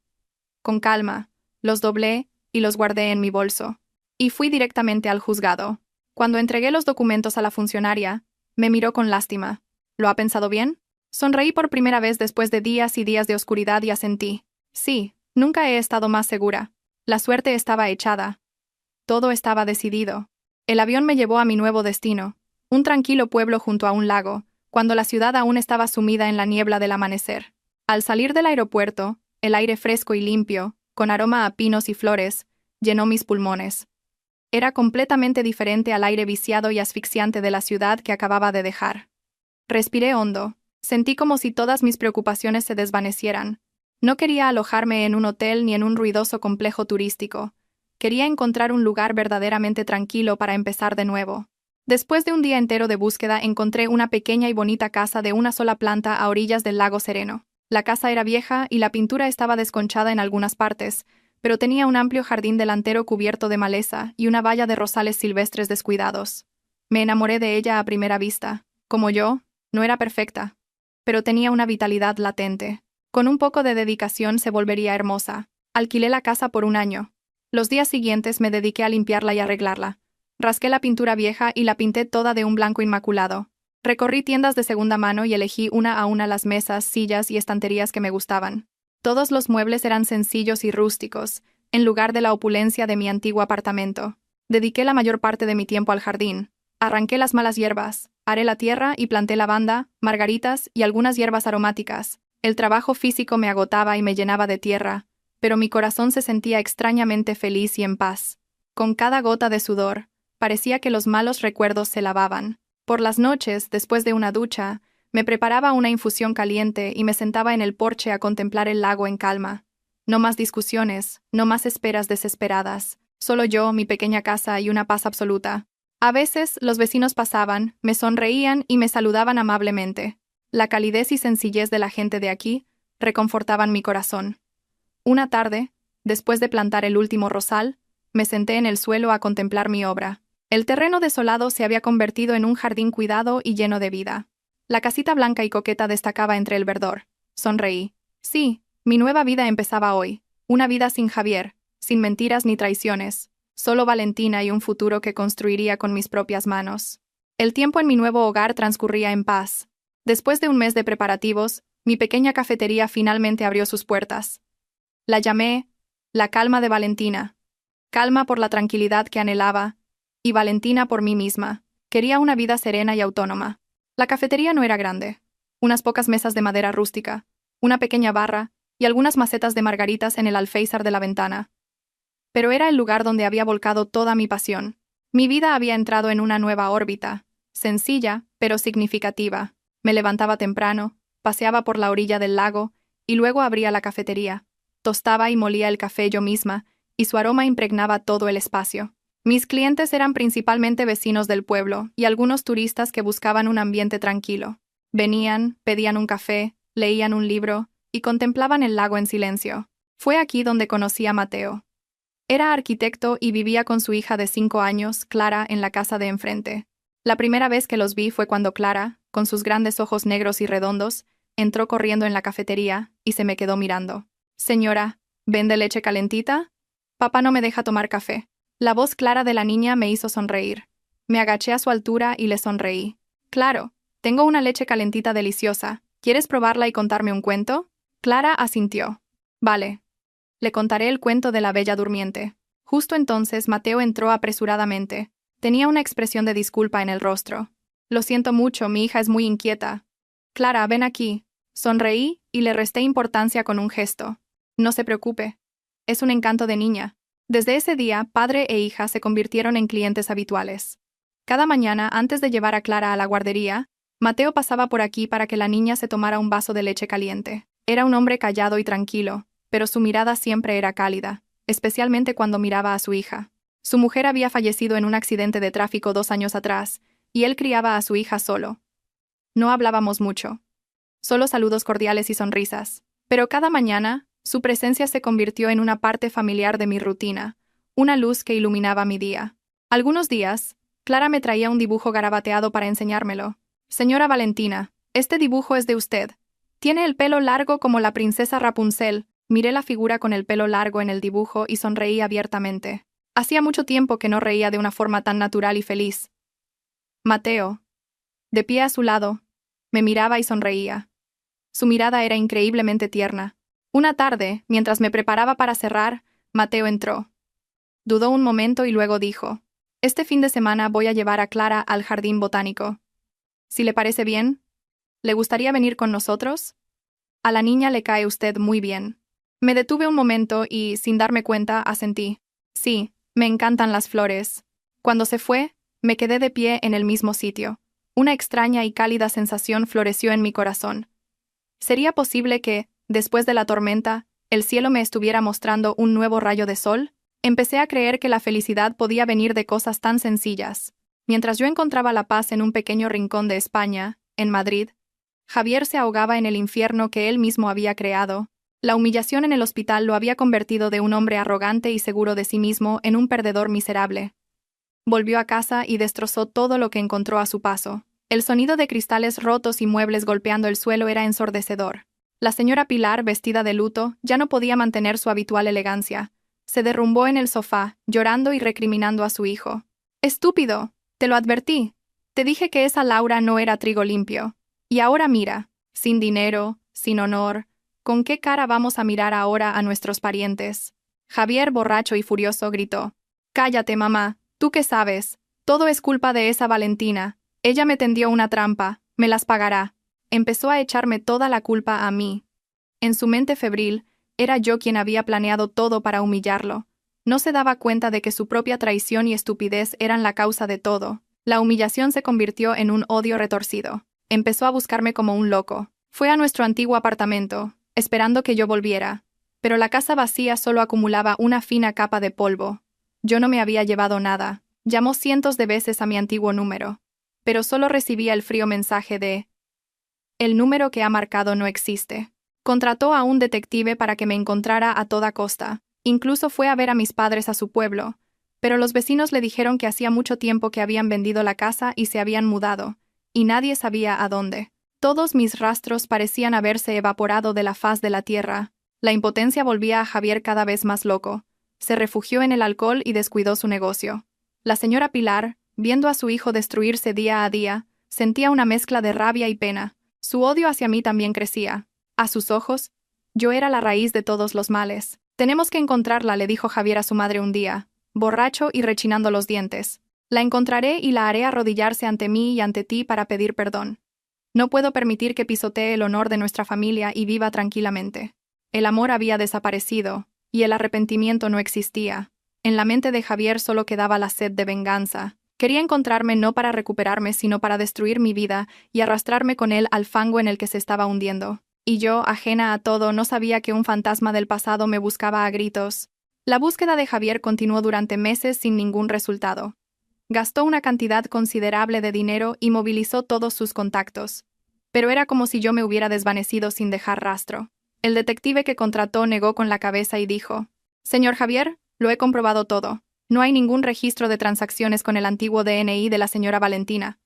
Con calma, los doblé y los guardé en mi bolso. Y fui directamente al juzgado. Cuando entregué los documentos a la funcionaria, me miró con lástima. ¿Lo ha pensado bien? Sonreí por primera vez después de días y días de oscuridad y asentí. Sí, nunca he estado más segura. La suerte estaba echada. Todo estaba decidido. El avión me llevó a mi nuevo destino, un tranquilo pueblo junto a un lago, cuando la ciudad aún estaba sumida en la niebla del amanecer. Al salir del aeropuerto, el aire fresco y limpio, con aroma a pinos y flores, llenó mis pulmones. Era completamente diferente al aire viciado y asfixiante de la ciudad que acababa de dejar. Respiré hondo. Sentí como si todas mis preocupaciones se desvanecieran. No quería alojarme en un hotel ni en un ruidoso complejo turístico. Quería encontrar un lugar verdaderamente tranquilo para empezar de nuevo. Después de un día entero de búsqueda, encontré una pequeña y bonita casa de una sola planta a orillas del lago sereno. La casa era vieja y la pintura estaba desconchada en algunas partes, pero tenía un amplio jardín delantero cubierto de maleza y una valla de rosales silvestres descuidados. Me enamoré de ella a primera vista. Como yo, no era perfecta, pero tenía una vitalidad latente. Con un poco de dedicación se volvería hermosa. Alquilé la casa por un año. Los días siguientes me dediqué a limpiarla y arreglarla. Rasqué la pintura vieja y la pinté toda de un blanco inmaculado. Recorrí tiendas de segunda mano y elegí una a una las mesas, sillas y estanterías que me gustaban. Todos los muebles eran sencillos y rústicos, en lugar de la opulencia de mi antiguo apartamento. Dediqué la mayor parte de mi tiempo al jardín. Arranqué las malas hierbas, aré la tierra y planté lavanda, margaritas y algunas hierbas aromáticas. El trabajo físico me agotaba y me llenaba de tierra, pero mi corazón se sentía extrañamente feliz y en paz. Con cada gota de sudor, parecía que los malos recuerdos se lavaban. Por las noches, después de una ducha, me preparaba una infusión caliente y me sentaba en el porche a contemplar el lago en calma. No más discusiones, no más esperas desesperadas, solo yo, mi pequeña casa y una paz absoluta. A veces, los vecinos pasaban, me sonreían y me saludaban amablemente. La calidez y sencillez de la gente de aquí reconfortaban mi corazón. Una tarde, después de plantar el último rosal, me senté en el suelo a contemplar mi obra. El terreno desolado se había convertido en un jardín cuidado y lleno de vida. La casita blanca y coqueta destacaba entre el verdor. Sonreí. Sí, mi nueva vida empezaba hoy. Una vida sin Javier, sin mentiras ni traiciones. Solo Valentina y un futuro que construiría con mis propias manos. El tiempo en mi nuevo hogar transcurría en paz. Después de un mes de preparativos, mi pequeña cafetería finalmente abrió sus puertas. La llamé La Calma de Valentina. Calma por la tranquilidad que anhelaba, y Valentina por mí misma. Quería una vida serena y autónoma. La cafetería no era grande. Unas pocas mesas de madera rústica, una pequeña barra y algunas macetas de margaritas en el alféizar de la ventana. Pero era el lugar donde había volcado toda mi pasión. Mi vida había entrado en una nueva órbita, sencilla, pero significativa. Me levantaba temprano, paseaba por la orilla del lago, y luego abría la cafetería. Tostaba y molía el café yo misma, y su aroma impregnaba todo el espacio. Mis clientes eran principalmente vecinos del pueblo y algunos turistas que buscaban un ambiente tranquilo. Venían, pedían un café, leían un libro y contemplaban el lago en silencio. Fue aquí donde conocí a Mateo. Era arquitecto y vivía con su hija de 5 años, Clara, en la casa de enfrente. La primera vez que los vi fue cuando Clara, con sus grandes ojos negros y redondos, entró corriendo en la cafetería y se me quedó mirando. «Señora, ¿vende leche calentita? Papá no me deja tomar café». La voz clara de la niña me hizo sonreír. Me agaché a su altura y le sonreí. «Claro, tengo una leche calentita deliciosa. ¿Quieres probarla y contarme un cuento?» Clara asintió. «Vale». Le contaré el cuento de la Bella Durmiente. Justo entonces Mateo entró apresuradamente. Tenía una expresión de disculpa en el rostro. Lo siento mucho, mi hija es muy inquieta. Clara, ven aquí. Sonreí y le resté importancia con un gesto. No se preocupe. Es un encanto de niña. Desde ese día, padre e hija se convirtieron en clientes habituales. Cada mañana, antes de llevar a Clara a la guardería, Mateo pasaba por aquí para que la niña se tomara un vaso de leche caliente. Era un hombre callado y tranquilo, pero su mirada siempre era cálida, especialmente cuando miraba a su hija. Su mujer había fallecido en un accidente de tráfico 2 años atrás, y él criaba a su hija solo. No hablábamos mucho. Solo saludos cordiales y sonrisas. Pero cada mañana, su presencia se convirtió en una parte familiar de mi rutina, una luz que iluminaba mi día. Algunos días, Clara me traía un dibujo garabateado para enseñármelo. Señora Valentina, este dibujo es de usted. Tiene el pelo largo como la princesa Rapunzel. Miré la figura con el pelo largo en el dibujo y sonreí abiertamente. Hacía mucho tiempo que no reía de una forma tan natural y feliz. Mateo, de pie a su lado, me miraba y sonreía. Su mirada era increíblemente tierna. Una tarde, mientras me preparaba para cerrar, Mateo entró. Dudó un momento y luego dijo: «Este fin de semana voy a llevar a Clara al jardín botánico. Si le parece bien, ¿le gustaría venir con nosotros? A la niña le cae usted muy bien». Me detuve un momento y, sin darme cuenta, asentí. Sí, me encantan las flores. Cuando se fue, me quedé de pie en el mismo sitio. Una extraña y cálida sensación floreció en mi corazón. ¿Sería posible que, después de la tormenta, el cielo me estuviera mostrando un nuevo rayo de sol? Empecé a creer que la felicidad podía venir de cosas tan sencillas. Mientras yo encontraba la paz en un pequeño rincón de España, en Madrid, Javier se ahogaba en el infierno que él mismo había creado. La humillación en el hospital lo había convertido de un hombre arrogante y seguro de sí mismo en un perdedor miserable. Volvió a casa y destrozó todo lo que encontró a su paso. El sonido de cristales rotos y muebles golpeando el suelo era ensordecedor. La señora Pilar, vestida de luto, ya no podía mantener su habitual elegancia. Se derrumbó en el sofá, llorando y recriminando a su hijo. «Estúpido, te lo advertí. Te dije que esa Laura no era trigo limpio. Y ahora mira, sin dinero, sin honor. ¿Con qué cara vamos a mirar ahora a nuestros parientes?» Javier, borracho y furioso, gritó: «Cállate, mamá, ¿tú qué sabes? Todo es culpa de esa Valentina. Ella me tendió una trampa, me las pagará». Empezó a echarme toda la culpa a mí. En su mente febril, era yo quien había planeado todo para humillarlo. No se daba cuenta de que su propia traición y estupidez eran la causa de todo. La humillación se convirtió en un odio retorcido. Empezó a buscarme como un loco. Fue a nuestro antiguo apartamento, esperando que yo volviera. Pero la casa vacía solo acumulaba una fina capa de polvo. Yo no me había llevado nada. Llamó cientos de veces a mi antiguo número. Pero solo recibía el frío mensaje de: «El número que ha marcado no existe». Contrató a un detective para que me encontrara a toda costa. Incluso fue a ver a mis padres a su pueblo. Pero los vecinos le dijeron que hacía mucho tiempo que habían vendido la casa y se habían mudado, y nadie sabía a dónde. Todos mis rastros parecían haberse evaporado de la faz de la tierra. La impotencia volvía a Javier cada vez más loco. Se refugió en el alcohol y descuidó su negocio. La señora Pilar, viendo a su hijo destruirse día a día, sentía una mezcla de rabia y pena. Su odio hacia mí también crecía. A sus ojos, yo era la raíz de todos los males. «Tenemos que encontrarla», le dijo Javier a su madre un día, borracho y rechinando los dientes. «La encontraré y la haré arrodillarse ante mí y ante ti para pedir perdón. No puedo permitir que pisotee el honor de nuestra familia y viva tranquilamente». El amor había desaparecido, y el arrepentimiento no existía. En la mente de Javier solo quedaba la sed de venganza. Quería encontrarme no para recuperarme, sino para destruir mi vida y arrastrarme con él al fango en el que se estaba hundiendo. Y yo, ajena a todo, no sabía que un fantasma del pasado me buscaba a gritos. La búsqueda de Javier continuó durante meses sin ningún resultado. Gastó una cantidad considerable de dinero y movilizó todos sus contactos. Pero era como si yo me hubiera desvanecido sin dejar rastro. El detective que contrató negó con la cabeza y dijo: «Señor Javier, lo he comprobado todo. No hay ningún registro de transacciones con el antiguo DNI de la señora Valentina.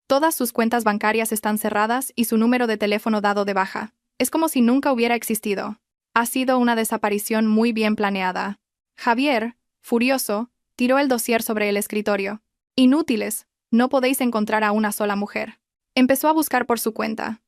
Todas sus cuentas bancarias están cerradas y su número de teléfono dado de baja. Es como si nunca hubiera existido. Ha sido una desaparición muy bien planeada». Javier, furioso, tiró el dossier sobre el escritorio. «Inútiles, no podéis encontrar a una sola mujer». Empezó a buscar por su cuenta.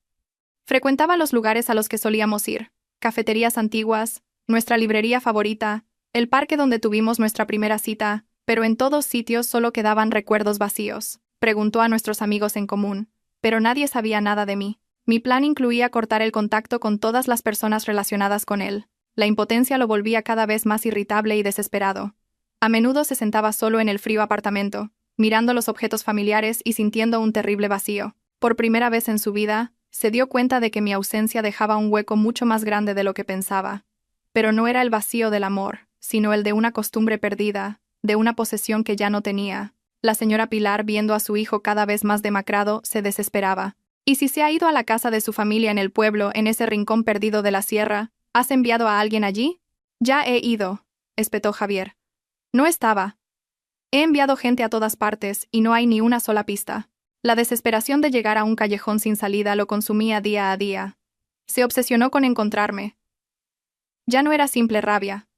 Frecuentaba los lugares a los que solíamos ir: cafeterías antiguas, nuestra librería favorita, el parque donde tuvimos nuestra primera cita, pero en todos sitios solo quedaban recuerdos vacíos. Preguntó a nuestros amigos en común, pero nadie sabía nada de mí. Mi plan incluía cortar el contacto con todas las personas relacionadas con él. La impotencia lo volvía cada vez más irritable y desesperado. A menudo se sentaba solo en el frío apartamento, mirando los objetos familiares y sintiendo un terrible vacío. Por primera vez en su vida, se dio cuenta de que mi ausencia dejaba un hueco mucho más grande de lo que pensaba. Pero no era el vacío del amor, sino el de una costumbre perdida, de una posesión que ya no tenía. La señora Pilar, viendo a su hijo cada vez más demacrado, se desesperaba. ¿Y si se ha ido a la casa de su familia en el pueblo, en ese rincón perdido de la sierra? ¿Has enviado a alguien allí? Ya he ido, espetó Javier. No estaba. He enviado gente a todas partes y no hay ni una sola pista. La desesperación de llegar a un callejón sin salida lo consumía día a día. Se obsesionó con encontrarme. Ya no era simple rabia.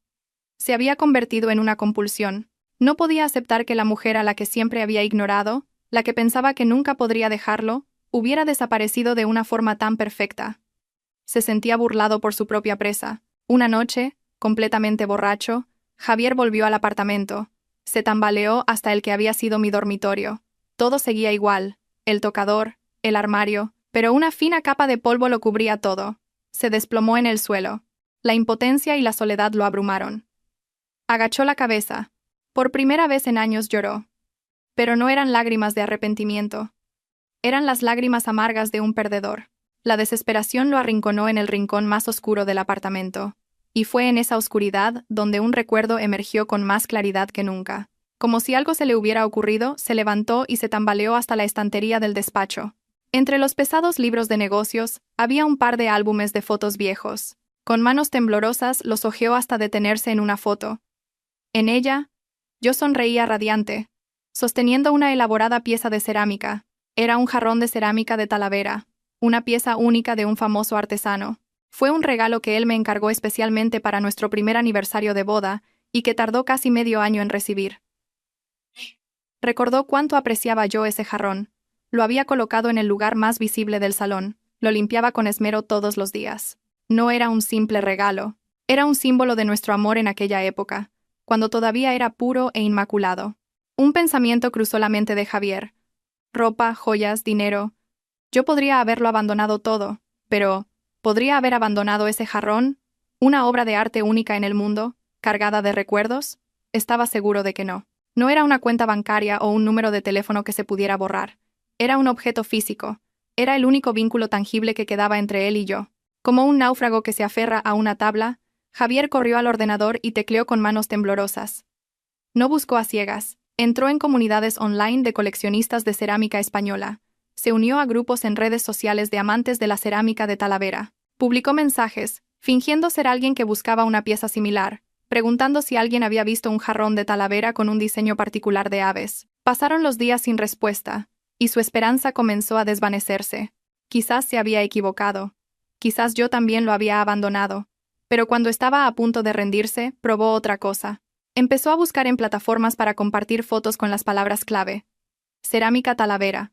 Se había convertido en una compulsión. No podía aceptar que la mujer a la que siempre había ignorado, la que pensaba que nunca podría dejarlo, hubiera desaparecido de una forma tan perfecta. Se sentía burlado por su propia presa. Una noche, completamente borracho, Javier volvió al apartamento. Se tambaleó hasta el que había sido mi dormitorio. Todo seguía igual, el tocador, el armario, pero una fina capa de polvo lo cubría todo. Se desplomó en el suelo. La impotencia y la soledad lo abrumaron. Agachó la cabeza. Por primera vez en años lloró. Pero no eran lágrimas de arrepentimiento. Eran las lágrimas amargas de un perdedor. La desesperación lo arrinconó en el rincón más oscuro del apartamento. Y fue en esa oscuridad donde un recuerdo emergió con más claridad que nunca. Como si algo se le hubiera ocurrido, se levantó y se tambaleó hasta la estantería del despacho. Entre los pesados libros de negocios, había un par de álbumes de fotos viejos. Con manos temblorosas los hojeó hasta detenerse en una foto. En ella, yo sonreía radiante, sosteniendo una elaborada pieza de cerámica. Era un jarrón de cerámica de Talavera, una pieza única de un famoso artesano. Fue un regalo que él me encargó especialmente para nuestro primer aniversario de boda y que tardó casi medio año en recibir. Recordó cuánto apreciaba yo ese jarrón. Lo había colocado en el lugar más visible del salón, lo limpiaba con esmero todos los días. No era un simple regalo, era un símbolo de nuestro amor en aquella época, cuando todavía era puro e inmaculado. Un pensamiento cruzó la mente de Javier. Ropa, joyas, dinero. Yo podría haberlo abandonado todo, pero ¿podría haber abandonado ese jarrón? ¿Una obra de arte única en el mundo, cargada de recuerdos? Estaba seguro de que no. No era una cuenta bancaria o un número de teléfono que se pudiera borrar. Era un objeto físico. Era el único vínculo tangible que quedaba entre él y yo. Como un náufrago que se aferra a una tabla, Javier corrió al ordenador y tecleó con manos temblorosas. No buscó a ciegas. Entró en comunidades online de coleccionistas de cerámica española. Se unió a grupos en redes sociales de amantes de la cerámica de Talavera. Publicó mensajes, fingiendo ser alguien que buscaba una pieza similar, preguntando si alguien había visto un jarrón de Talavera con un diseño particular de aves. Pasaron los días sin respuesta, y su esperanza comenzó a desvanecerse. Quizás se había equivocado. Quizás yo también lo había abandonado. Pero cuando estaba a punto de rendirse, probó otra cosa. Empezó a buscar en plataformas para compartir fotos con las palabras clave: cerámica Talavera,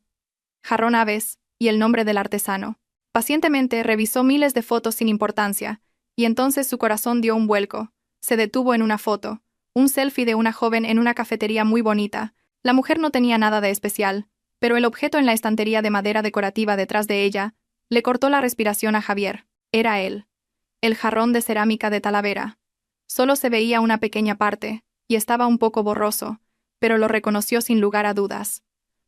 jarrón aves y el nombre del artesano. Pacientemente revisó miles de fotos sin importancia, y entonces su corazón dio un vuelco. Se detuvo en una foto, un selfie de una joven en una cafetería muy bonita. La mujer no tenía nada de especial, pero el objeto en la estantería de madera decorativa detrás de ella le cortó la respiración a Javier. Era él. El jarrón de cerámica de Talavera. Solo se veía una pequeña parte, y estaba un poco borroso, pero lo reconoció sin lugar a dudas.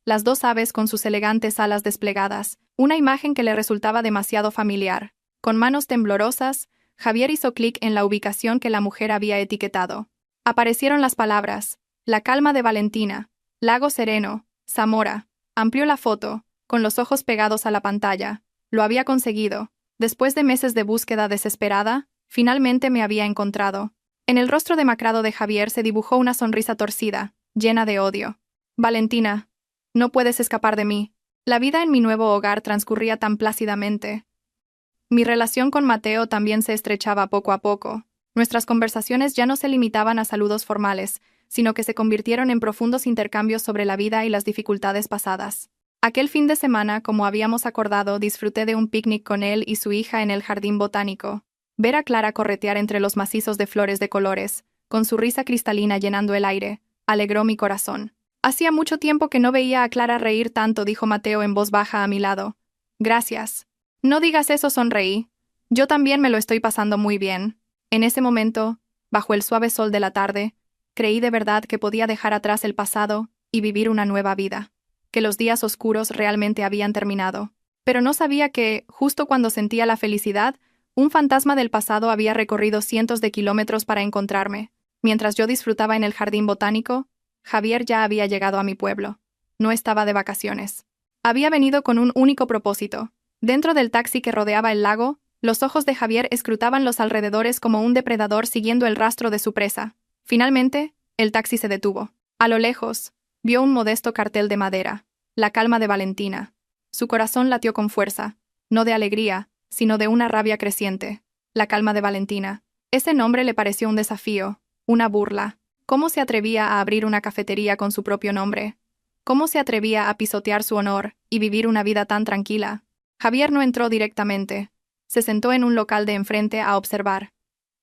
Las dos aves con sus elegantes alas desplegadas, una imagen que le resultaba demasiado familiar. Con manos temblorosas, Javier hizo clic en la ubicación que la mujer había etiquetado. Aparecieron las palabras: La Calma de Valentina, Lago Sereno, Zamora. Amplió la foto, con los ojos pegados a la pantalla. Lo había conseguido. Después de meses de búsqueda desesperada, finalmente me había encontrado. En el rostro demacrado de Javier se dibujó una sonrisa torcida, llena de odio. Valentina, no puedes escapar de mí. La vida en mi nuevo hogar transcurría tan plácidamente. Mi relación con Mateo también se estrechaba poco a poco. Nuestras conversaciones ya no se limitaban a saludos formales, sino que se convirtieron en profundos intercambios sobre la vida y las dificultades pasadas. Aquel fin de semana, como habíamos acordado, disfruté de un picnic con él y su hija en el jardín botánico. Ver a Clara corretear entre los macizos de flores de colores, con su risa cristalina llenando el aire, alegró mi corazón. Hacía mucho tiempo que no veía a Clara reír tanto, dijo Mateo en voz baja a mi lado. Gracias. No digas eso, sonreí. Yo también me lo estoy pasando muy bien. En ese momento, bajo el suave sol de la tarde, creí de verdad que podía dejar atrás el pasado y vivir una nueva vida, que los días oscuros realmente habían terminado. Pero no sabía que, justo cuando sentía la felicidad, un fantasma del pasado había recorrido cientos de kilómetros para encontrarme. Mientras yo disfrutaba en el jardín botánico, Javier ya había llegado a mi pueblo. No estaba de vacaciones. Había venido con un único propósito. Dentro del taxi que rodeaba el lago, los ojos de Javier escrutaban los alrededores como un depredador siguiendo el rastro de su presa. Finalmente, el taxi se detuvo. A lo lejos, vio un modesto cartel de madera, La Calma de Valentina. Su corazón latió con fuerza, no de alegría, sino de una rabia creciente. La Calma de Valentina. Ese nombre le pareció un desafío, una burla. ¿Cómo se atrevía a abrir una cafetería con su propio nombre? ¿Cómo se atrevía a pisotear su honor y vivir una vida tan tranquila? Javier no entró directamente. Se sentó en un local de enfrente a observar.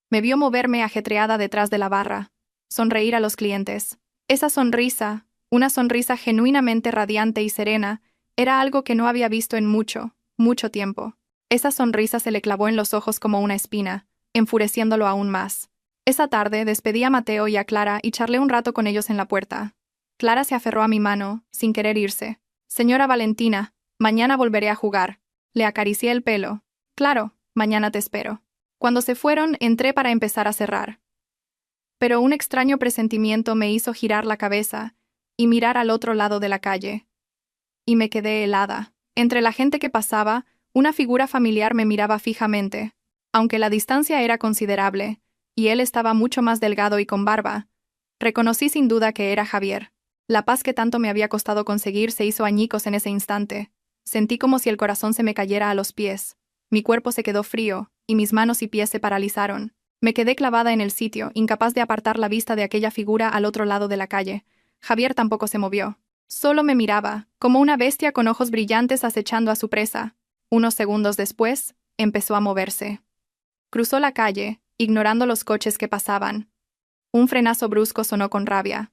Me vio moverme ajetreada detrás de la barra, sonreír a los clientes. Esa sonrisa, una sonrisa genuinamente radiante y serena, era algo que no había visto en mucho, mucho tiempo. Esa sonrisa se le clavó en los ojos como una espina, enfureciéndolo aún más. Esa tarde despedí a Mateo y a Clara y charlé un rato con ellos en la puerta. Clara se aferró a mi mano, sin querer irse. Señora Valentina, mañana volveré a jugar. Le acaricié el pelo. Claro, mañana te espero. Cuando se fueron, entré para empezar a cerrar. Pero un extraño presentimiento me hizo girar la cabeza y mirar al otro lado de la calle. Y me quedé helada. Entre la gente que pasaba, una figura familiar me miraba fijamente. Aunque la distancia era considerable, y él estaba mucho más delgado y con barba, reconocí sin duda que era Javier. La paz que tanto me había costado conseguir se hizo añicos en ese instante. Sentí como si el corazón se me cayera a los pies. Mi cuerpo se quedó frío, y mis manos y pies se paralizaron. Me quedé clavada en el sitio, incapaz de apartar la vista de aquella figura al otro lado de la calle. Javier tampoco se movió. Solo me miraba, como una bestia con ojos brillantes acechando a su presa. Unos segundos después, empezó a moverse. Cruzó la calle, ignorando los coches que pasaban. Un frenazo brusco sonó con rabia.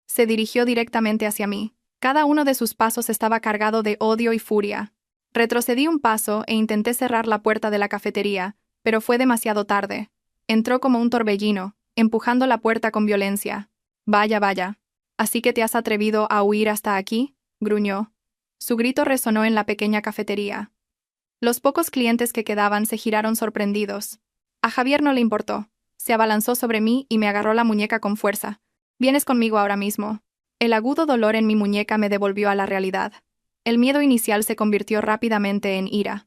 Se dirigió directamente hacia mí. Cada uno de sus pasos estaba cargado de odio y furia. Retrocedí un paso e intenté cerrar la puerta de la cafetería, pero fue demasiado tarde. Entró como un torbellino, empujando la puerta con violencia. Vaya, vaya. ¿Así que te has atrevido a huir hasta aquí?, gruñó. Su grito resonó en la pequeña cafetería. Los pocos clientes que quedaban se giraron sorprendidos. A Javier no le importó. Se abalanzó sobre mí y me agarró la muñeca con fuerza. «Vienes conmigo ahora mismo». El agudo dolor en mi muñeca me devolvió a la realidad. El miedo inicial se convirtió rápidamente en ira.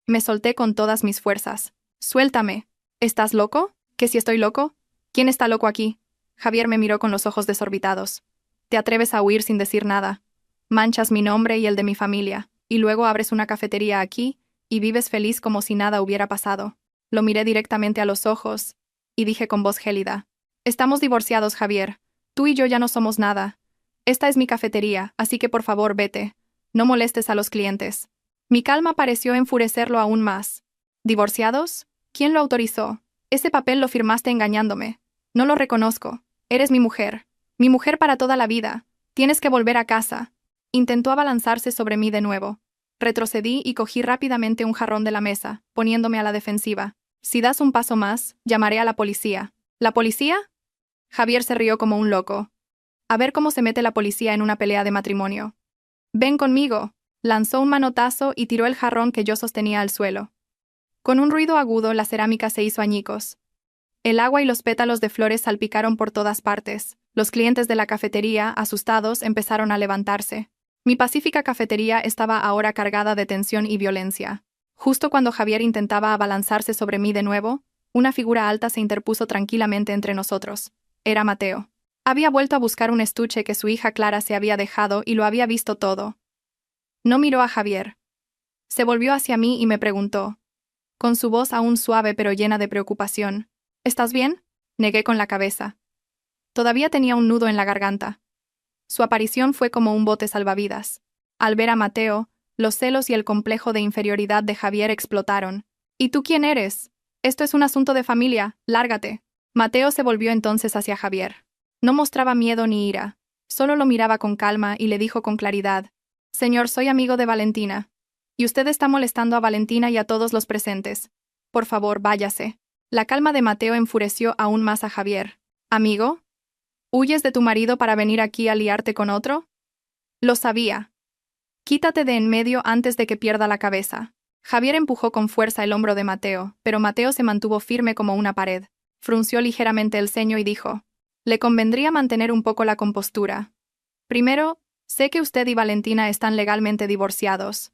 Me solté con todas mis fuerzas. «Suéltame. ¿Estás loco? ¿Que si estoy loco? ¿Quién está loco aquí?» Javier me miró con los ojos desorbitados. «Te atreves a huir sin decir nada. Manchas mi nombre y el de mi familia, y luego abres una cafetería aquí y vives feliz como si nada hubiera pasado». Lo miré directamente a los ojos y dije con voz gélida: «Estamos divorciados, Javier. Tú y yo ya no somos nada. Esta es mi cafetería, así que por favor vete. No molestes a los clientes». Mi calma pareció enfurecerlo aún más. «¿Divorciados? ¿Quién lo autorizó? Ese papel lo firmaste engañándome. No lo reconozco. Eres mi mujer para toda la vida. Tienes que volver a casa». Intentó abalanzarse sobre mí de nuevo. Retrocedí y cogí rápidamente un jarrón de la mesa, poniéndome a la defensiva. «Si das un paso más, llamaré a la policía». «¿La policía?» Javier se rió como un loco. «A ver cómo se mete la policía en una pelea de matrimonio». «Ven conmigo». Lanzó un manotazo y tiró el jarrón que yo sostenía al suelo. Con un ruido agudo, la cerámica se hizo añicos. El agua y los pétalos de flores salpicaron por todas partes. Los clientes de la cafetería, asustados, empezaron a levantarse. Mi pacífica cafetería estaba ahora cargada de tensión y violencia. Justo cuando Javier intentaba abalanzarse sobre mí de nuevo, una figura alta se interpuso tranquilamente entre nosotros. Era Mateo. Había vuelto a buscar un estuche que su hija Clara se había dejado y lo había visto todo. No miró a Javier. Se volvió hacia mí y me preguntó, con su voz aún suave pero llena de preocupación: «¿Estás bien?». Negué con la cabeza. Todavía tenía un nudo en la garganta. Su aparición fue como un bote salvavidas. Al ver a Mateo, los celos y el complejo de inferioridad de Javier explotaron. «¿Y tú quién eres?». Esto es un asunto de familia, lárgate. Mateo se volvió entonces hacia Javier. No mostraba miedo ni ira. Solo lo miraba con calma y le dijo con claridad: Señor, soy amigo de Valentina. Y usted está molestando a Valentina y a todos los presentes. Por favor, váyase. La calma de Mateo enfureció aún más a Javier. ¿Amigo? ¿Huyes de tu marido para venir aquí a liarte con otro? Lo sabía. Quítate de en medio antes de que pierda la cabeza. Javier empujó con fuerza el hombro de Mateo, pero Mateo se mantuvo firme como una pared. Frunció ligeramente el ceño y dijo: Le convendría mantener un poco la compostura. Primero, sé que usted y Valentina están legalmente divorciados.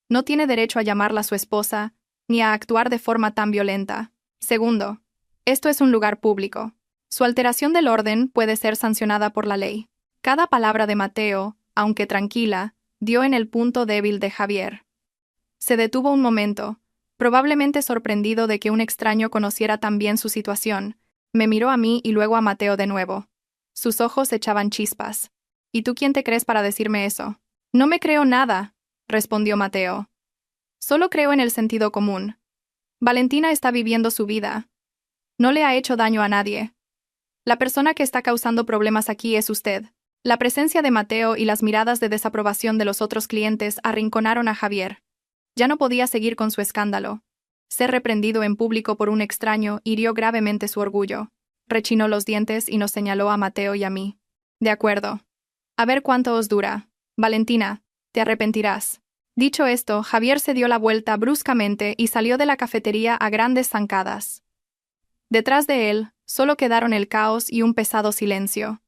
No tiene derecho a llamarla su esposa, ni a actuar de forma tan violenta. Segundo, esto es un lugar público. Su alteración del orden puede ser sancionada por la ley. Cada palabra de Mateo, aunque tranquila, dio en el punto débil de Javier. Se detuvo un momento, probablemente sorprendido de que un extraño conociera tan bien su situación. Me miró a mí y luego a Mateo de nuevo. Sus ojos echaban chispas. ¿Y tú quién te crees para decirme eso? No me creo nada, respondió Mateo. Solo creo en el sentido común. Valentina está viviendo su vida. No le ha hecho daño a nadie. La persona que está causando problemas aquí es usted. La presencia de Mateo y las miradas de desaprobación de los otros clientes arrinconaron a Javier. Ya no podía seguir con su escándalo. Ser reprendido en público por un extraño hirió gravemente su orgullo. Rechinó los dientes y nos señaló a Mateo y a mí. De acuerdo. A ver cuánto os dura. Valentina, te arrepentirás. Dicho esto, Javier se dio la vuelta bruscamente y salió de la cafetería a grandes zancadas. Detrás de él, solo quedaron el caos y un pesado silencio.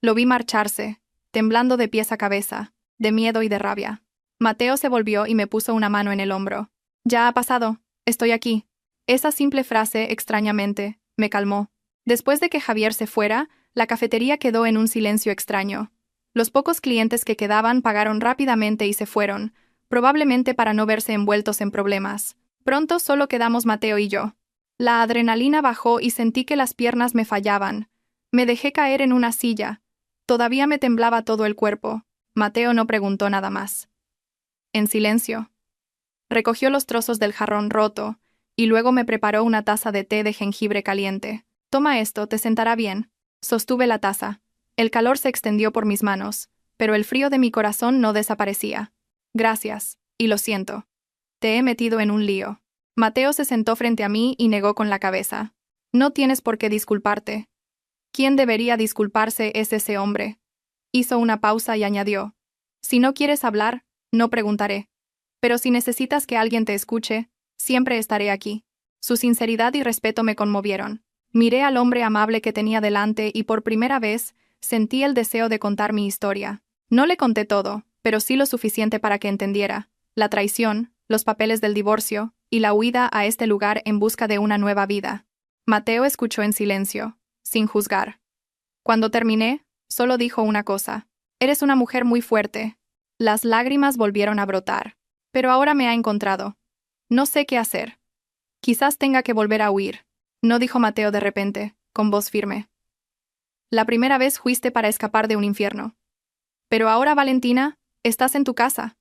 Lo vi marcharse, temblando de pies a cabeza, de miedo y de rabia. Mateo se volvió y me puso una mano en el hombro. Ya ha pasado, estoy aquí. Esa simple frase, extrañamente, me calmó. Después de que Javier se fuera, la cafetería quedó en un silencio extraño. Los pocos clientes que quedaban pagaron rápidamente y se fueron, probablemente para no verse envueltos en problemas. Pronto solo quedamos Mateo y yo. La adrenalina bajó y sentí que las piernas me fallaban. Me dejé caer en una silla. Todavía me temblaba todo el cuerpo. Mateo no preguntó nada más. En silencio. Recogió los trozos del jarrón roto, y luego me preparó una taza de té de jengibre caliente. Toma esto, te sentará bien. Sostuve la taza. El calor se extendió por mis manos, pero el frío de mi corazón no desaparecía. Gracias, y lo siento. Te he metido en un lío. Mateo se sentó frente a mí y negó con la cabeza. No tienes por qué disculparte. ¿Quién debería disculparse es ese hombre? Hizo una pausa y añadió: Si no quieres hablar, no preguntaré. Pero si necesitas que alguien te escuche, siempre estaré aquí. Su sinceridad y respeto me conmovieron. Miré al hombre amable que tenía delante y por primera vez sentí el deseo de contar mi historia. No le conté todo, pero sí lo suficiente para que entendiera: la traición, los papeles del divorcio, y la huida a este lugar en busca de una nueva vida. Mateo escuchó en silencio, sin juzgar. Cuando terminé, solo dijo una cosa: Eres una mujer muy fuerte. Las lágrimas volvieron a brotar. Pero ahora me ha encontrado. No sé qué hacer. Quizás tenga que volver a huir. No, dijo Mateo de repente, con voz firme. La primera vez fuiste para escapar de un infierno. Pero ahora, Valentina, estás en tu casa.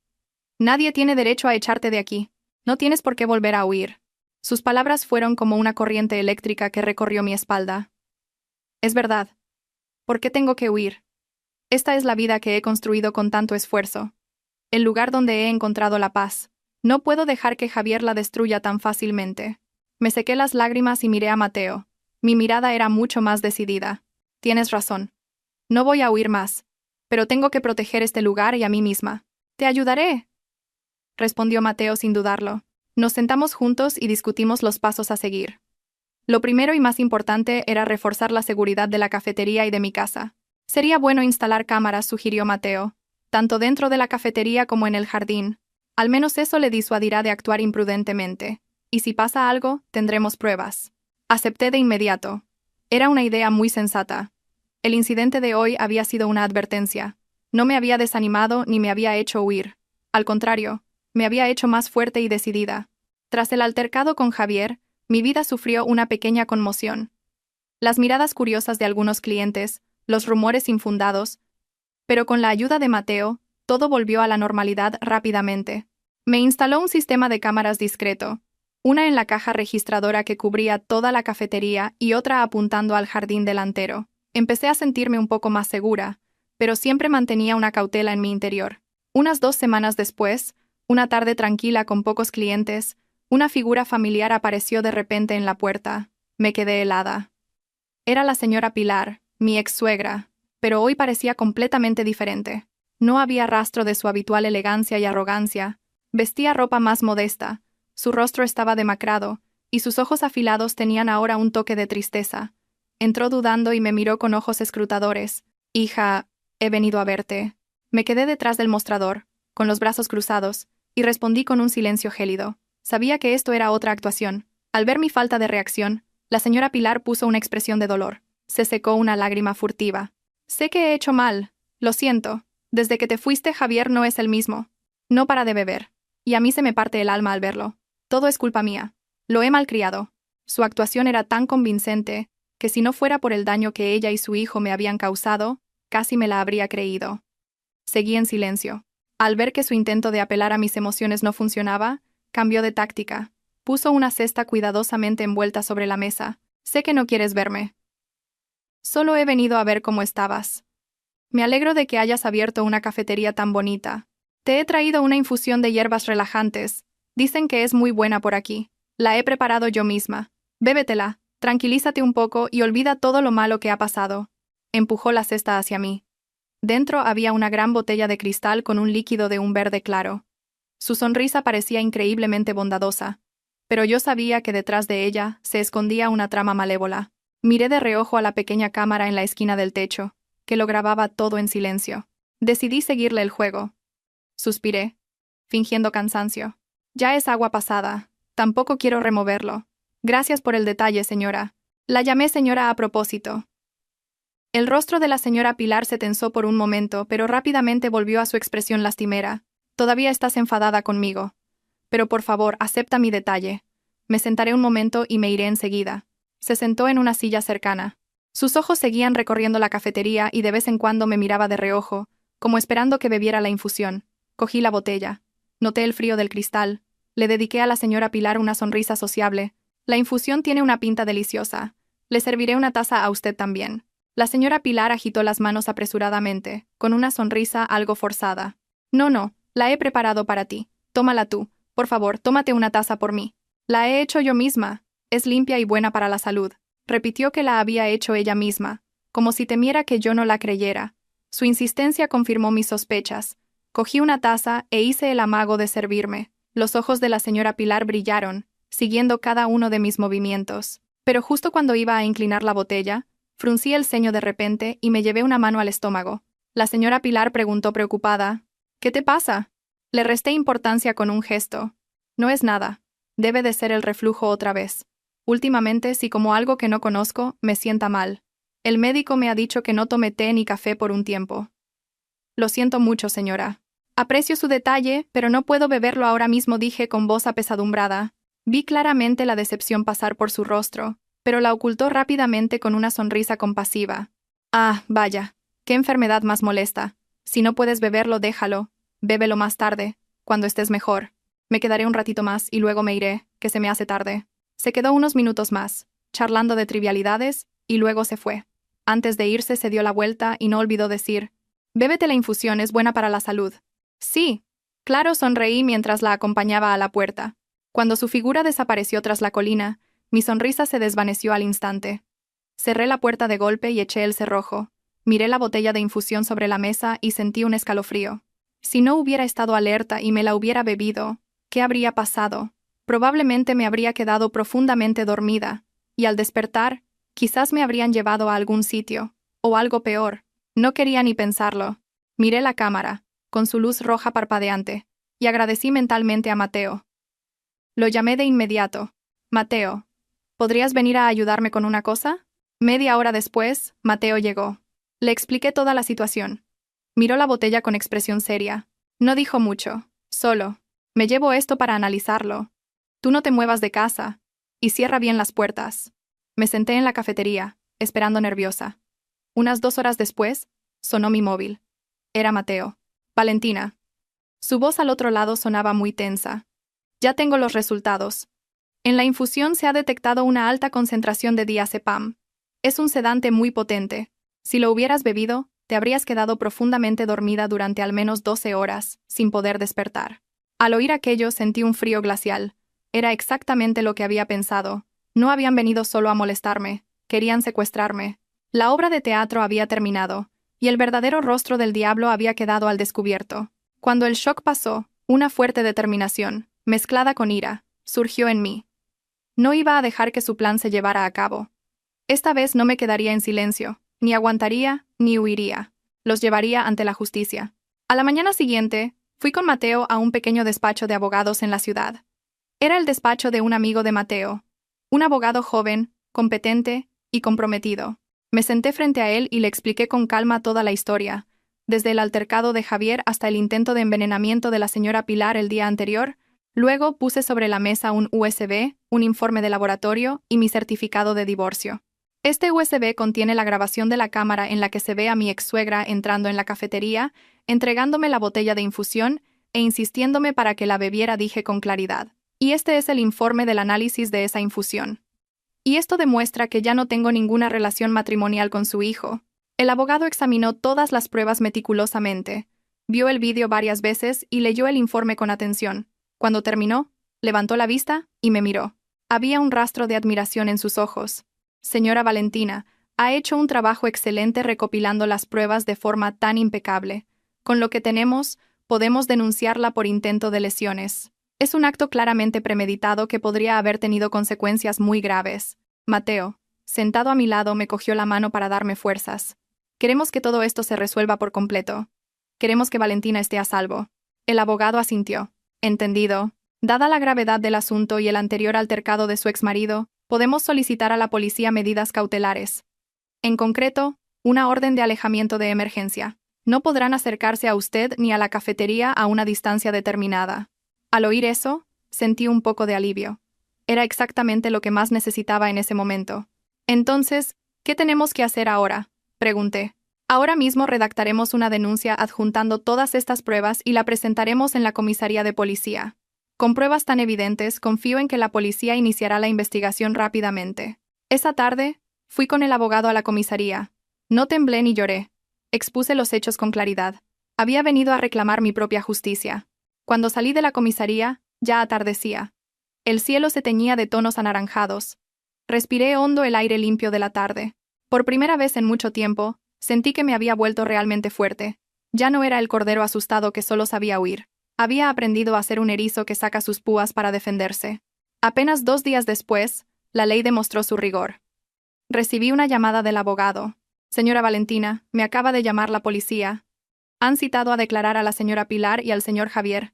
Nadie tiene derecho a echarte de aquí. No tienes por qué volver a huir. Sus palabras fueron como una corriente eléctrica que recorrió mi espalda. Es verdad. ¿Por qué tengo que huir? Esta es la vida que he construido con tanto esfuerzo. El lugar donde he encontrado la paz. No puedo dejar que Javier la destruya tan fácilmente. Me sequé las lágrimas y miré a Mateo. Mi mirada era mucho más decidida. Tienes razón. No voy a huir más. Pero tengo que proteger este lugar y a mí misma. Te ayudaré, respondió Mateo sin dudarlo. Nos sentamos juntos y discutimos los pasos a seguir. Lo primero y más importante era reforzar la seguridad de la cafetería y de mi casa. Sería bueno instalar cámaras, sugirió Mateo, tanto dentro de la cafetería como en el jardín. Al menos eso le disuadirá de actuar imprudentemente. Y si pasa algo, tendremos pruebas. Acepté de inmediato. Era una idea muy sensata. El incidente de hoy había sido una advertencia. No me había desanimado ni me había hecho huir. Al contrario, me había hecho más fuerte y decidida. Tras el altercado con Javier, mi vida sufrió una pequeña conmoción. Las miradas curiosas de algunos clientes, los rumores infundados, pero con la ayuda de Mateo, todo volvió a la normalidad rápidamente. Me instaló un sistema de cámaras discreto. una en la caja registradora que cubría toda la cafetería y otra apuntando al jardín delantero. Empecé a sentirme un poco más segura, pero siempre mantenía una cautela en mi interior. Unas 2 semanas después, una tarde tranquila con pocos clientes, una figura familiar apareció de repente en la puerta. Me quedé helada. Era la señora Pilar, mi ex-suegra, pero hoy parecía completamente diferente. No había rastro de su habitual elegancia y arrogancia. Vestía ropa más modesta, su rostro estaba demacrado, y sus ojos afilados tenían ahora un toque de tristeza. Entró dudando y me miró con ojos escrutadores. «Hija, he venido a verte». Me quedé detrás del mostrador, con los brazos cruzados, y respondí con un silencio gélido. Sabía que esto era otra actuación. Al ver mi falta de reacción, la señora Pilar puso una expresión de dolor. Se secó una lágrima furtiva. «Sé que he hecho mal. Lo siento. Desde que te fuiste, Javier no es el mismo. No para de beber. Y a mí se me parte el alma al verlo. Todo es culpa mía. Lo he malcriado». Su actuación era tan convincente que si no fuera por el daño que ella y su hijo me habían causado, casi me la habría creído. Seguí en silencio. Al ver que su intento de apelar a mis emociones no funcionaba, cambió de táctica. Puso una cesta cuidadosamente envuelta sobre la mesa. «Sé que no quieres verme. Solo he venido a ver cómo estabas. Me alegro de que hayas abierto una cafetería tan bonita. Te he traído una infusión de hierbas relajantes. Dicen que es muy buena por aquí. La he preparado yo misma. Bébetela, tranquilízate un poco y olvida todo lo malo que ha pasado». Empujó la cesta hacia mí. Dentro había una gran botella de cristal con un líquido de un verde claro. Su sonrisa parecía increíblemente bondadosa, pero yo sabía que detrás de ella se escondía una trama malévola. Miré de reojo a la pequeña cámara en la esquina del techo, que lo grababa todo en silencio. Decidí seguirle el juego. Suspiré, fingiendo cansancio. «Ya es agua pasada. Tampoco quiero removerlo. Gracias por el detalle, señora». La llamé señora a propósito. El rostro de la señora Pilar se tensó por un momento, pero rápidamente volvió a su expresión lastimera. «Todavía estás enfadada conmigo. Pero por favor, acepta mi detalle. Me sentaré un momento y me iré enseguida». Se sentó en una silla cercana. Sus ojos seguían recorriendo la cafetería y de vez en cuando me miraba de reojo, como esperando que bebiera la infusión. Cogí la botella. Noté el frío del cristal. Le dediqué a la señora Pilar una sonrisa sociable. «La infusión tiene una pinta deliciosa. Le serviré una taza a usted también». La señora Pilar agitó las manos apresuradamente, con una sonrisa algo forzada. «No, la he preparado para ti. Tómala tú. Por favor, tómate una taza por mí. La he hecho yo misma. Es limpia y buena para la salud». Repitió que la había hecho ella misma, como si temiera que yo no la creyera. Su insistencia confirmó mis sospechas. Cogí una taza e hice el amago de servirme. Los ojos de la señora Pilar brillaron, siguiendo cada uno de mis movimientos. Pero justo cuando iba a inclinar la botella, fruncí el ceño de repente y me llevé una mano al estómago. La señora Pilar preguntó preocupada: «¿Qué te pasa?». Le resté importancia con un gesto. «No es nada. Debe de ser el reflujo otra vez. Últimamente, si como algo que no conozco, me sienta mal. El médico me ha dicho que no tome té ni café por un tiempo». «Lo siento mucho, señora. Aprecio su detalle, pero no puedo beberlo ahora mismo», dije con voz apesadumbrada. Vi claramente la decepción pasar por su rostro, pero la ocultó rápidamente con una sonrisa compasiva. «Ah, vaya, qué enfermedad más molesta. Si no puedes beberlo, déjalo. Bébelo más tarde, cuando estés mejor. Me quedaré un ratito más y luego me iré, que se me hace tarde». Se quedó unos minutos más, charlando de trivialidades, y luego se fue. Antes de irse se dio la vuelta y no olvidó decir: «Bébete la infusión, es buena para la salud». «Sí». Claro, sonreí mientras la acompañaba a la puerta. Cuando su figura desapareció tras la colina, mi sonrisa se desvaneció al instante. Cerré la puerta de golpe y eché el cerrojo. Miré la botella de infusión sobre la mesa y sentí un escalofrío. Si no hubiera estado alerta y me la hubiera bebido, ¿qué habría pasado? Probablemente me habría quedado profundamente dormida, y al despertar, quizás me habrían llevado a algún sitio, o algo peor. No quería ni pensarlo. Miré la cámara, con su luz roja parpadeante, y agradecí mentalmente a Mateo. Lo llamé de inmediato. «Mateo, ¿podrías venir a ayudarme con una cosa?». Media hora después, Mateo llegó. Le expliqué toda la situación. Miró la botella con expresión seria. No dijo mucho, solo: «Me llevo esto para analizarlo. Tú no te muevas de casa, y cierra bien las puertas». Me senté en la cafetería, esperando nerviosa. Unas 2 horas después, sonó mi móvil. Era Mateo. «Valentina». Su voz al otro lado sonaba muy tensa. «Ya tengo los resultados. En la infusión se ha detectado una alta concentración de diazepam. Es un sedante muy potente. Si lo hubieras bebido, te habrías quedado profundamente dormida durante al menos 12 horas, sin poder despertar. Al oír aquello sentí un frío glacial. Era exactamente lo que había pensado. No habían venido solo a molestarme, querían secuestrarme. La obra de teatro había terminado, y el verdadero rostro del diablo había quedado al descubierto. Cuando el shock pasó, una fuerte determinación, mezclada con ira, surgió en mí. No iba a dejar que su plan se llevara a cabo. Esta vez no me quedaría en silencio, ni aguantaría, ni huiría. Los llevaría ante la justicia. A la mañana siguiente, fui con Mateo a un pequeño despacho de abogados en la ciudad. Era el despacho de un amigo de Mateo, un abogado joven, competente y comprometido. Me senté frente a él y le expliqué con calma toda la historia, desde el altercado de Javier hasta el intento de envenenamiento de la señora Pilar el día anterior. Luego puse sobre la mesa un USB, un informe de laboratorio y mi certificado de divorcio. Este USB contiene la grabación de la cámara en la que se ve a mi ex-suegra entrando en la cafetería, entregándome la botella de infusión e insistiéndome para que la bebiera, dije con claridad. Y este es el informe del análisis de esa infusión. Y esto demuestra que ya no tengo ninguna relación matrimonial con su hijo. El abogado examinó todas las pruebas meticulosamente, vio el vídeo varias veces y leyó el informe con atención. Cuando terminó, levantó la vista y me miró. Había un rastro de admiración en sus ojos. Señora Valentina, ha hecho un trabajo excelente recopilando las pruebas de forma tan impecable. Con lo que tenemos, podemos denunciarla por intento de lesiones. Es un acto claramente premeditado que podría haber tenido consecuencias muy graves. Mateo, sentado a mi lado, me cogió la mano para darme fuerzas. Queremos que todo esto se resuelva por completo. Queremos que Valentina esté a salvo. El abogado asintió. Entendido. Dada la gravedad del asunto y el anterior altercado de su exmarido, podemos solicitar a la policía medidas cautelares. En concreto, una orden de alejamiento de emergencia. No podrán acercarse a usted ni a la cafetería a una distancia determinada. Al oír eso, sentí un poco de alivio. Era exactamente lo que más necesitaba en ese momento. Entonces, ¿qué tenemos que hacer ahora?, pregunté. Ahora mismo redactaremos una denuncia adjuntando todas estas pruebas y la presentaremos en la comisaría de policía. Con pruebas tan evidentes, confío en que la policía iniciará la investigación rápidamente. Esa tarde, fui con el abogado a la comisaría. No temblé ni lloré. Expuse los hechos con claridad. Había venido a reclamar mi propia justicia. Cuando salí de la comisaría, ya atardecía. El cielo se teñía de tonos anaranjados. Respiré hondo el aire limpio de la tarde. Por primera vez en mucho tiempo, sentí que me había vuelto realmente fuerte. Ya no era el cordero asustado que solo sabía huir. Había aprendido a ser un erizo que saca sus púas para defenderse. Apenas 2 días después, la ley demostró su rigor. Recibí una llamada del abogado. Señora Valentina, me acaba de llamar la policía. Han citado a declarar a la señora Pilar y al señor Javier.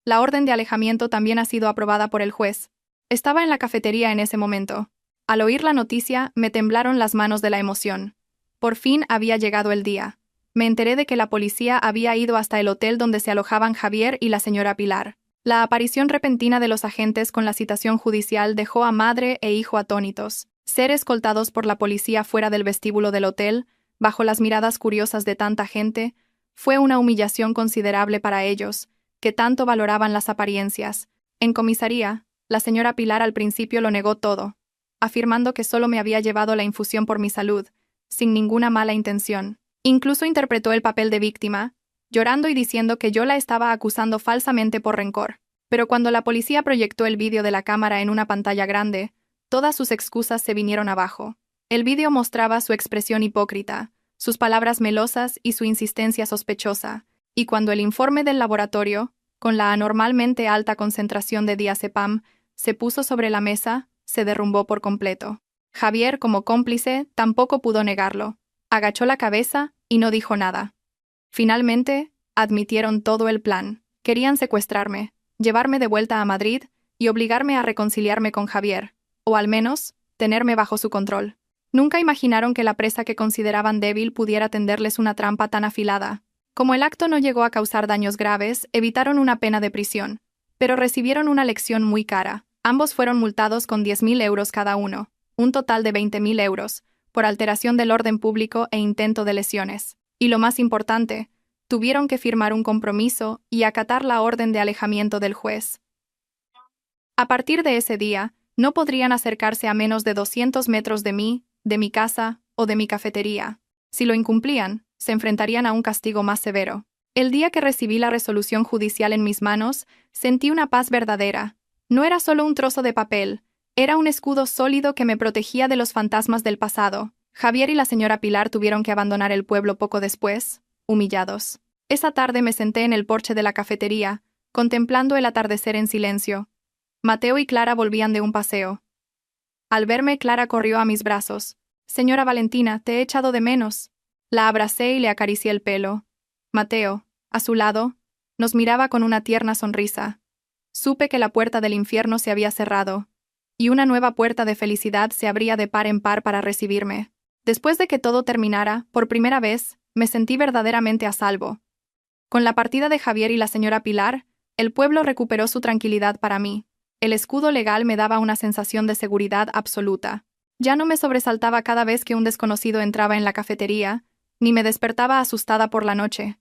La orden de alejamiento también ha sido aprobada por el juez. Estaba en la cafetería en ese momento. Al oír la noticia, me temblaron las manos de la emoción. Por fin había llegado el día. Me enteré de que la policía había ido hasta el hotel donde se alojaban Javier y la señora Pilar. La aparición repentina de los agentes con la citación judicial dejó a madre e hijo atónitos. Ser escoltados por la policía fuera del vestíbulo del hotel, bajo las miradas curiosas de tanta gente, fue una humillación considerable para ellos, que tanto valoraban las apariencias. En comisaría, la señora Pilar al principio lo negó todo, afirmando que solo me había llevado la infusión por mi salud, sin ninguna mala intención. Incluso interpretó el papel de víctima, llorando y diciendo que yo la estaba acusando falsamente por rencor. Pero cuando la policía proyectó el vídeo de la cámara en una pantalla grande, todas sus excusas se vinieron abajo. El vídeo mostraba su expresión hipócrita, sus palabras melosas y su insistencia sospechosa, y cuando el informe del laboratorio, con la anormalmente alta concentración de diazepam, se puso sobre la mesa, se derrumbó por completo. Javier, como cómplice, tampoco pudo negarlo. Agachó la cabeza y no dijo nada. Finalmente, admitieron todo el plan. Querían secuestrarme, llevarme de vuelta a Madrid y obligarme a reconciliarme con Javier, o al menos, tenerme bajo su control. Nunca imaginaron que la presa que consideraban débil pudiera tenderles una trampa tan afilada. Como el acto no llegó a causar daños graves, evitaron una pena de prisión, pero recibieron una lección muy cara. Ambos fueron multados con 10.000 euros cada uno, un total de 20.000 euros, por alteración del orden público e intento de lesiones. Y lo más importante, tuvieron que firmar un compromiso y acatar la orden de alejamiento del juez. A partir de ese día, No podrían acercarse a menos de 200 metros de mí, de mi casa o de mi cafetería. Si lo incumplían, se enfrentarían a un castigo más severo. El día que recibí la resolución judicial en mis manos, sentí una paz verdadera. No era solo un trozo de papel, era un escudo sólido que me protegía de los fantasmas del pasado. Javier y la señora Pilar tuvieron que abandonar el pueblo poco después, humillados. Esa tarde me senté en el porche de la cafetería, contemplando el atardecer en silencio. Mateo y Clara volvían de un paseo. Al verme, Clara corrió a mis brazos. «Señora Valentina, te he echado de menos». La abracé y le acaricié el pelo. Mateo, a su lado, nos miraba con una tierna sonrisa. Supe que la puerta del infierno se había cerrado, y una nueva puerta de felicidad se abría de par en par para recibirme. Después de que todo terminara, por primera vez, me sentí verdaderamente a salvo. Con la partida de Javier y la señora Pilar, el pueblo recuperó su tranquilidad para mí. El escudo legal me daba una sensación de seguridad absoluta. Ya no me sobresaltaba cada vez que un desconocido entraba en la cafetería, ni me despertaba asustada por la noche.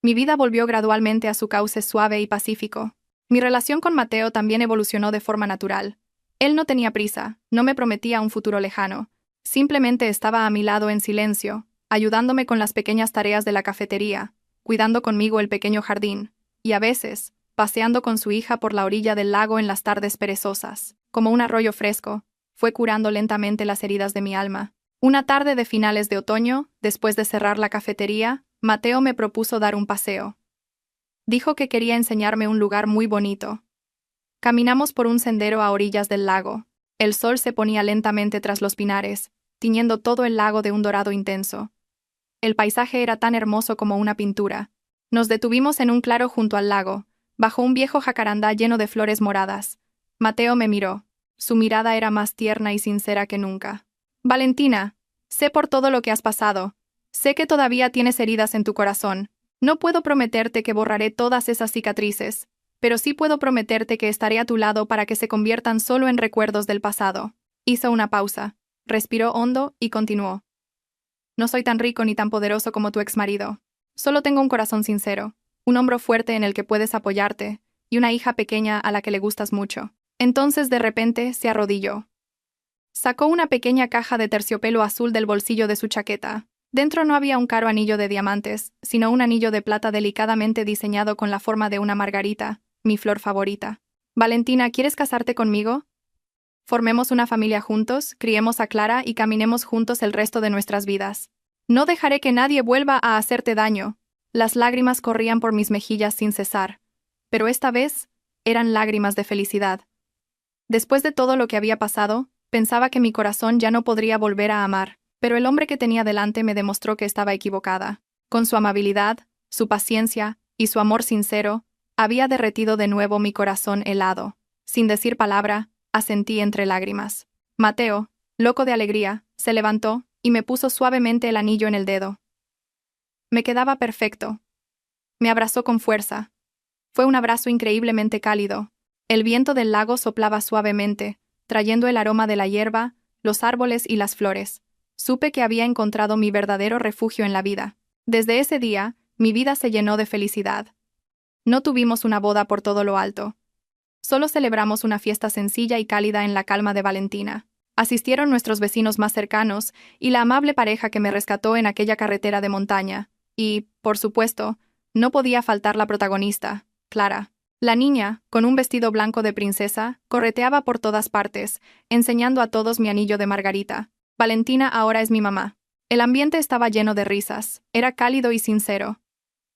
Mi vida volvió gradualmente a su cauce suave y pacífico. Mi relación con Mateo también evolucionó de forma natural. Él no tenía prisa, no me prometía un futuro lejano. Simplemente estaba a mi lado en silencio, ayudándome con las pequeñas tareas de la cafetería, cuidando conmigo el pequeño jardín, y a veces, paseando con su hija por la orilla del lago en las tardes perezosas. Como un arroyo fresco, fue curando lentamente las heridas de mi alma. Una tarde de finales de otoño, después de cerrar la cafetería, Mateo me propuso dar un paseo. Dijo que quería enseñarme un lugar muy bonito. Caminamos por un sendero a orillas del lago. El sol se ponía lentamente tras los pinares, tiñendo todo el lago de un dorado intenso. El paisaje era tan hermoso como una pintura. Nos detuvimos en un claro junto al lago, bajo un viejo jacarandá lleno de flores moradas. Mateo me miró. Su mirada era más tierna y sincera que nunca. «Valentina, sé por todo lo que has pasado. Sé que todavía tienes heridas en tu corazón. No puedo prometerte que borraré todas esas cicatrices, pero sí puedo prometerte que estaré a tu lado para que se conviertan solo en recuerdos del pasado». Hizo una pausa, respiró hondo y continuó. «No soy tan rico ni tan poderoso como tu exmarido. Solo tengo un corazón sincero, un hombro fuerte en el que puedes apoyarte, y una hija pequeña a la que le gustas mucho». Entonces de repente se arrodilló. Sacó una pequeña caja de terciopelo azul del bolsillo de su chaqueta. Dentro no había un caro anillo de diamantes, sino un anillo de plata delicadamente diseñado con la forma de una margarita, mi flor favorita. «Valentina, ¿quieres casarte conmigo? Formemos una familia juntos, criemos a Clara y caminemos juntos el resto de nuestras vidas. No dejaré que nadie vuelva a hacerte daño». Las lágrimas corrían por mis mejillas sin cesar, pero esta vez eran lágrimas de felicidad. Después de todo lo que había pasado, pensaba que mi corazón ya no podría volver a amar, pero el hombre que tenía delante me demostró que estaba equivocada. Con su amabilidad, su paciencia y su amor sincero, había derretido de nuevo mi corazón helado. Sin decir palabra, asentí entre lágrimas. Mateo, loco de alegría, se levantó y me puso suavemente el anillo en el dedo. Me quedaba perfecto. Me abrazó con fuerza. Fue un abrazo increíblemente cálido. El viento del lago soplaba suavemente, trayendo el aroma de la hierba, los árboles y las flores. Supe que había encontrado mi verdadero refugio en la vida. Desde ese día, mi vida se llenó de felicidad. No tuvimos una boda por todo lo alto. Solo celebramos una fiesta sencilla y cálida en la calma de Valentina. Asistieron nuestros vecinos más cercanos y la amable pareja que me rescató en aquella carretera de montaña. Y, por supuesto, no podía faltar la protagonista, Clara. La niña, con un vestido blanco de princesa, correteaba por todas partes, enseñando a todos mi anillo de margarita. Valentina ahora es mi mamá. El ambiente estaba lleno de risas, era cálido y sincero.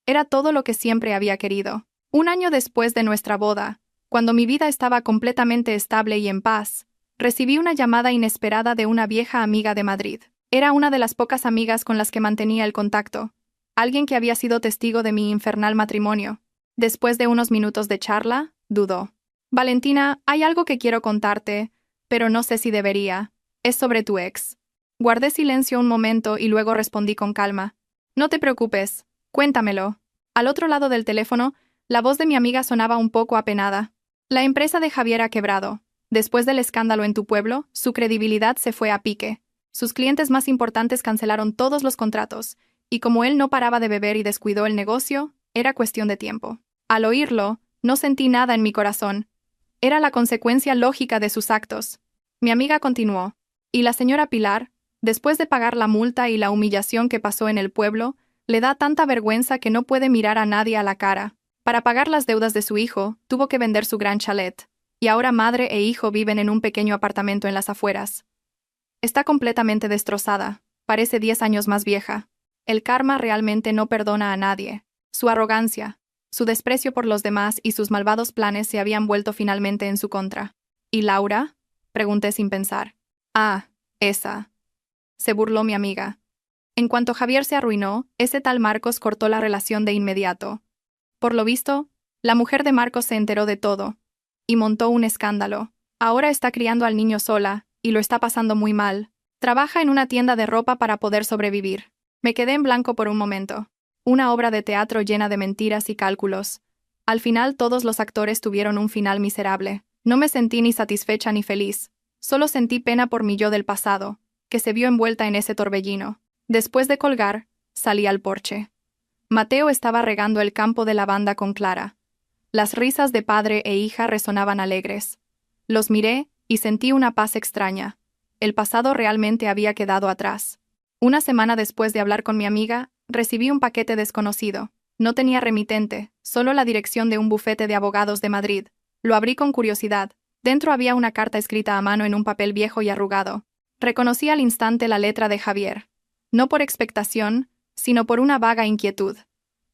Era todo lo que siempre había querido. Un año después de nuestra boda, cuando mi vida estaba completamente estable y en paz, recibí una llamada inesperada de una vieja amiga de Madrid. Era una de las pocas amigas con las que mantenía el contacto, alguien que había sido testigo de mi infernal matrimonio. Después de unos minutos de charla, dudó. «Valentina, hay algo que quiero contarte, pero no sé si debería. Es sobre tu ex». Guardé silencio un momento y luego respondí con calma. «No te preocupes, cuéntamelo». Al otro lado del teléfono, la voz de mi amiga sonaba un poco apenada. «La empresa de Javier ha quebrado. Después del escándalo en tu pueblo, su credibilidad se fue a pique. Sus clientes más importantes cancelaron todos los contratos, y como él no paraba de beber y descuidó el negocio, era cuestión de tiempo». Al oírlo, no sentí nada en mi corazón. Era la consecuencia lógica de sus actos. Mi amiga continuó. Y la señora Pilar, después de pagar la multa y la humillación que pasó en el pueblo, le da tanta vergüenza que no puede mirar a nadie a la cara. Para pagar las deudas de su hijo, tuvo que vender su gran chalet. Y ahora madre e hijo viven en un pequeño apartamento en las afueras. Está completamente destrozada. Parece 10 años más vieja. El karma realmente no perdona a nadie. Su arrogancia, su desprecio por los demás y sus malvados planes se habían vuelto finalmente en su contra. ¿Y Laura? Pregunté sin pensar. Ah, esa. Se burló mi amiga. En cuanto Javier se arruinó, ese tal Marcos cortó la relación de inmediato. Por lo visto, la mujer de Marcos se enteró de todo. Y montó un escándalo. Ahora está criando al niño sola, y lo está pasando muy mal. Trabaja en una tienda de ropa para poder sobrevivir. Me quedé en blanco por un momento. Una obra de teatro llena de mentiras y cálculos. Al final todos los actores tuvieron un final miserable. No me sentí ni satisfecha ni feliz. Solo sentí pena por mi yo del pasado, que se vio envuelta en ese torbellino. Después de colgar, salí al porche. Mateo estaba regando el campo de lavanda con Clara. Las risas de padre e hija resonaban alegres. Los miré y sentí una paz extraña. El pasado realmente había quedado atrás. Una semana después de hablar con mi amiga, recibí un paquete desconocido. No tenía remitente, solo la dirección de un bufete de abogados de Madrid. Lo abrí con curiosidad. Dentro había una carta escrita a mano en un papel viejo y arrugado. Reconocí al instante la letra de Javier. No por expectación, sino por una vaga inquietud.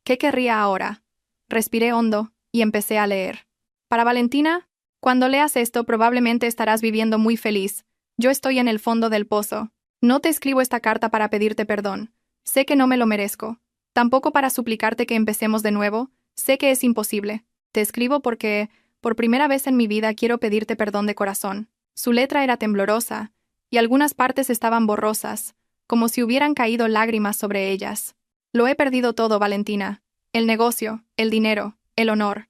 ¿Qué querría ahora? Respiré hondo y empecé a leer. Para Valentina, cuando leas esto probablemente estarás viviendo muy feliz. Yo estoy en el fondo del pozo. No te escribo esta carta para pedirte perdón. Sé que no me lo merezco. Tampoco para suplicarte que empecemos de nuevo. Sé que es imposible. Te escribo porque, por primera vez en mi vida, quiero pedirte perdón de corazón. Su letra era temblorosa, y algunas partes estaban borrosas, como si hubieran caído lágrimas sobre ellas. Lo he perdido todo, Valentina. El negocio, el dinero, el honor.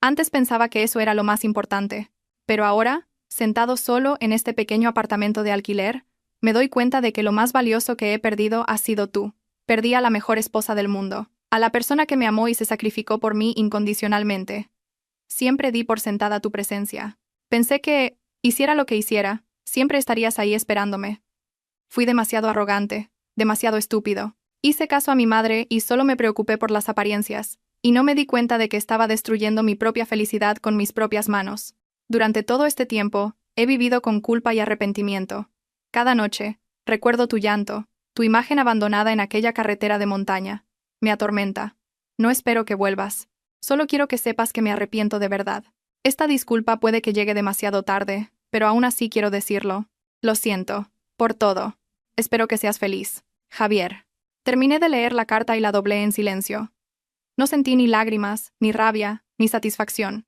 Antes pensaba que eso era lo más importante. Pero ahora, sentado solo en este pequeño apartamento de alquiler, me doy cuenta de que lo más valioso que he perdido has sido tú. Perdí a la mejor esposa del mundo, a la persona que me amó y se sacrificó por mí incondicionalmente. Siempre di por sentada tu presencia. Pensé que, hiciera lo que hiciera, siempre estarías ahí esperándome. Fui demasiado arrogante, demasiado estúpido. Hice caso a mi madre y solo me preocupé por las apariencias, y no me di cuenta de que estaba destruyendo mi propia felicidad con mis propias manos. Durante todo este tiempo, he vivido con culpa y arrepentimiento. Cada noche, recuerdo tu llanto, tu imagen abandonada en aquella carretera de montaña. Me atormenta. No espero que vuelvas. Solo quiero que sepas que me arrepiento de verdad. Esta disculpa puede que llegue demasiado tarde, pero aún así quiero decirlo. Lo siento. Por todo. Espero que seas feliz. Javier. Terminé de leer la carta y la doblé en silencio. No sentí ni lágrimas, ni rabia, ni satisfacción.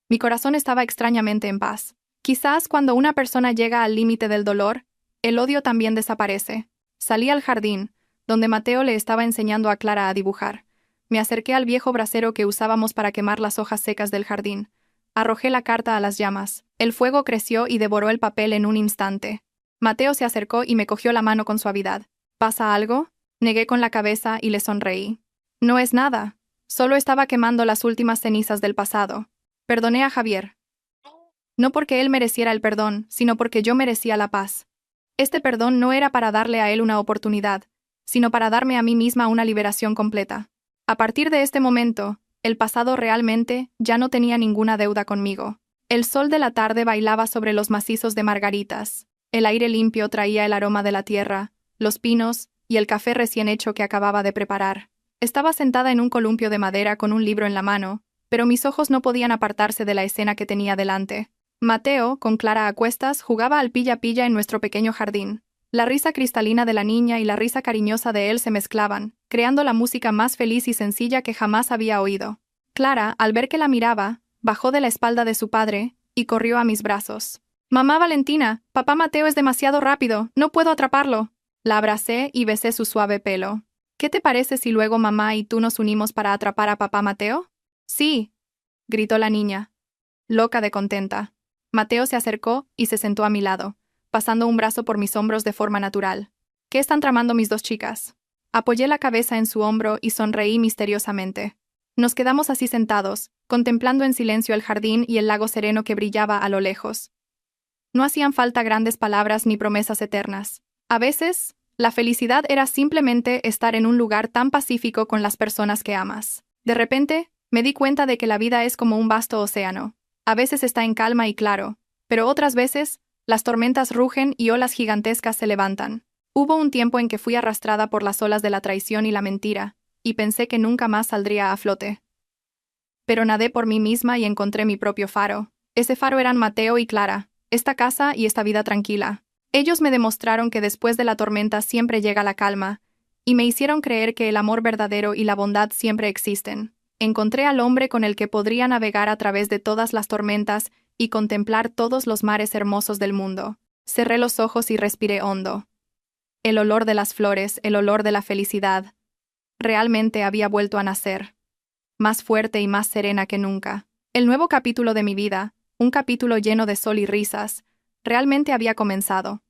Mi corazón estaba extrañamente en paz. Quizás cuando una persona llega al límite del dolor, el odio también desaparece. Salí al jardín, donde Mateo le estaba enseñando a Clara a dibujar. Me acerqué al viejo brasero que usábamos para quemar las hojas secas del jardín. Arrojé la carta a las llamas. El fuego creció y devoró el papel en un instante. Mateo se acercó y me cogió la mano con suavidad. ¿Pasa algo? Negué con la cabeza y le sonreí. No es nada. Solo estaba quemando las últimas cenizas del pasado. Perdoné a Javier. No porque él mereciera el perdón, sino porque yo merecía la paz. Este perdón no era para darle a él una oportunidad, sino para darme a mí misma una liberación completa. A partir de este momento, el pasado realmente ya no tenía ninguna deuda conmigo. El sol de la tarde bailaba sobre los macizos de margaritas. El aire limpio traía el aroma de la tierra, los pinos y el café recién hecho que acababa de preparar. Estaba sentada en un columpio de madera con un libro en la mano, pero mis ojos no podían apartarse de la escena que tenía delante. Mateo, con Clara a cuestas, jugaba al pilla-pilla en nuestro pequeño jardín. La risa cristalina de la niña y la risa cariñosa de él se mezclaban, creando la música más feliz y sencilla que jamás había oído. Clara, al ver que la miraba, bajó de la espalda de su padre y corrió a mis brazos. «Mamá Valentina, papá Mateo es demasiado rápido, no puedo atraparlo». La abracé y besé su suave pelo. «¿Qué te parece si luego mamá y tú nos unimos para atrapar a papá Mateo?» «Sí», gritó la niña, loca de contenta. Mateo se acercó y se sentó a mi lado, pasando un brazo por mis hombros de forma natural. «¿Qué están tramando mis dos chicas?» Apoyé la cabeza en su hombro y sonreí misteriosamente. Nos quedamos así sentados, contemplando en silencio el jardín y el lago sereno que brillaba a lo lejos. No hacían falta grandes palabras ni promesas eternas. A veces, la felicidad era simplemente estar en un lugar tan pacífico con las personas que amas. De repente, me di cuenta de que la vida es como un vasto océano. A veces está en calma y claro, pero otras veces, las tormentas rugen y olas gigantescas se levantan. Hubo un tiempo en que fui arrastrada por las olas de la traición y la mentira, y pensé que nunca más saldría a flote. Pero nadé por mí misma y encontré mi propio faro. Ese faro eran Mateo y Clara, esta casa y esta vida tranquila. Ellos me demostraron que después de la tormenta siempre llega la calma, y me hicieron creer que el amor verdadero y la bondad siempre existen. Encontré al hombre con el que podría navegar a través de todas las tormentas y contemplar todos los mares hermosos del mundo. Cerré los ojos y respiré hondo. El olor de las flores, el olor de la felicidad. Realmente había vuelto a nacer, más fuerte y más serena que nunca. El nuevo capítulo de mi vida, un capítulo lleno de sol y risas, realmente había comenzado.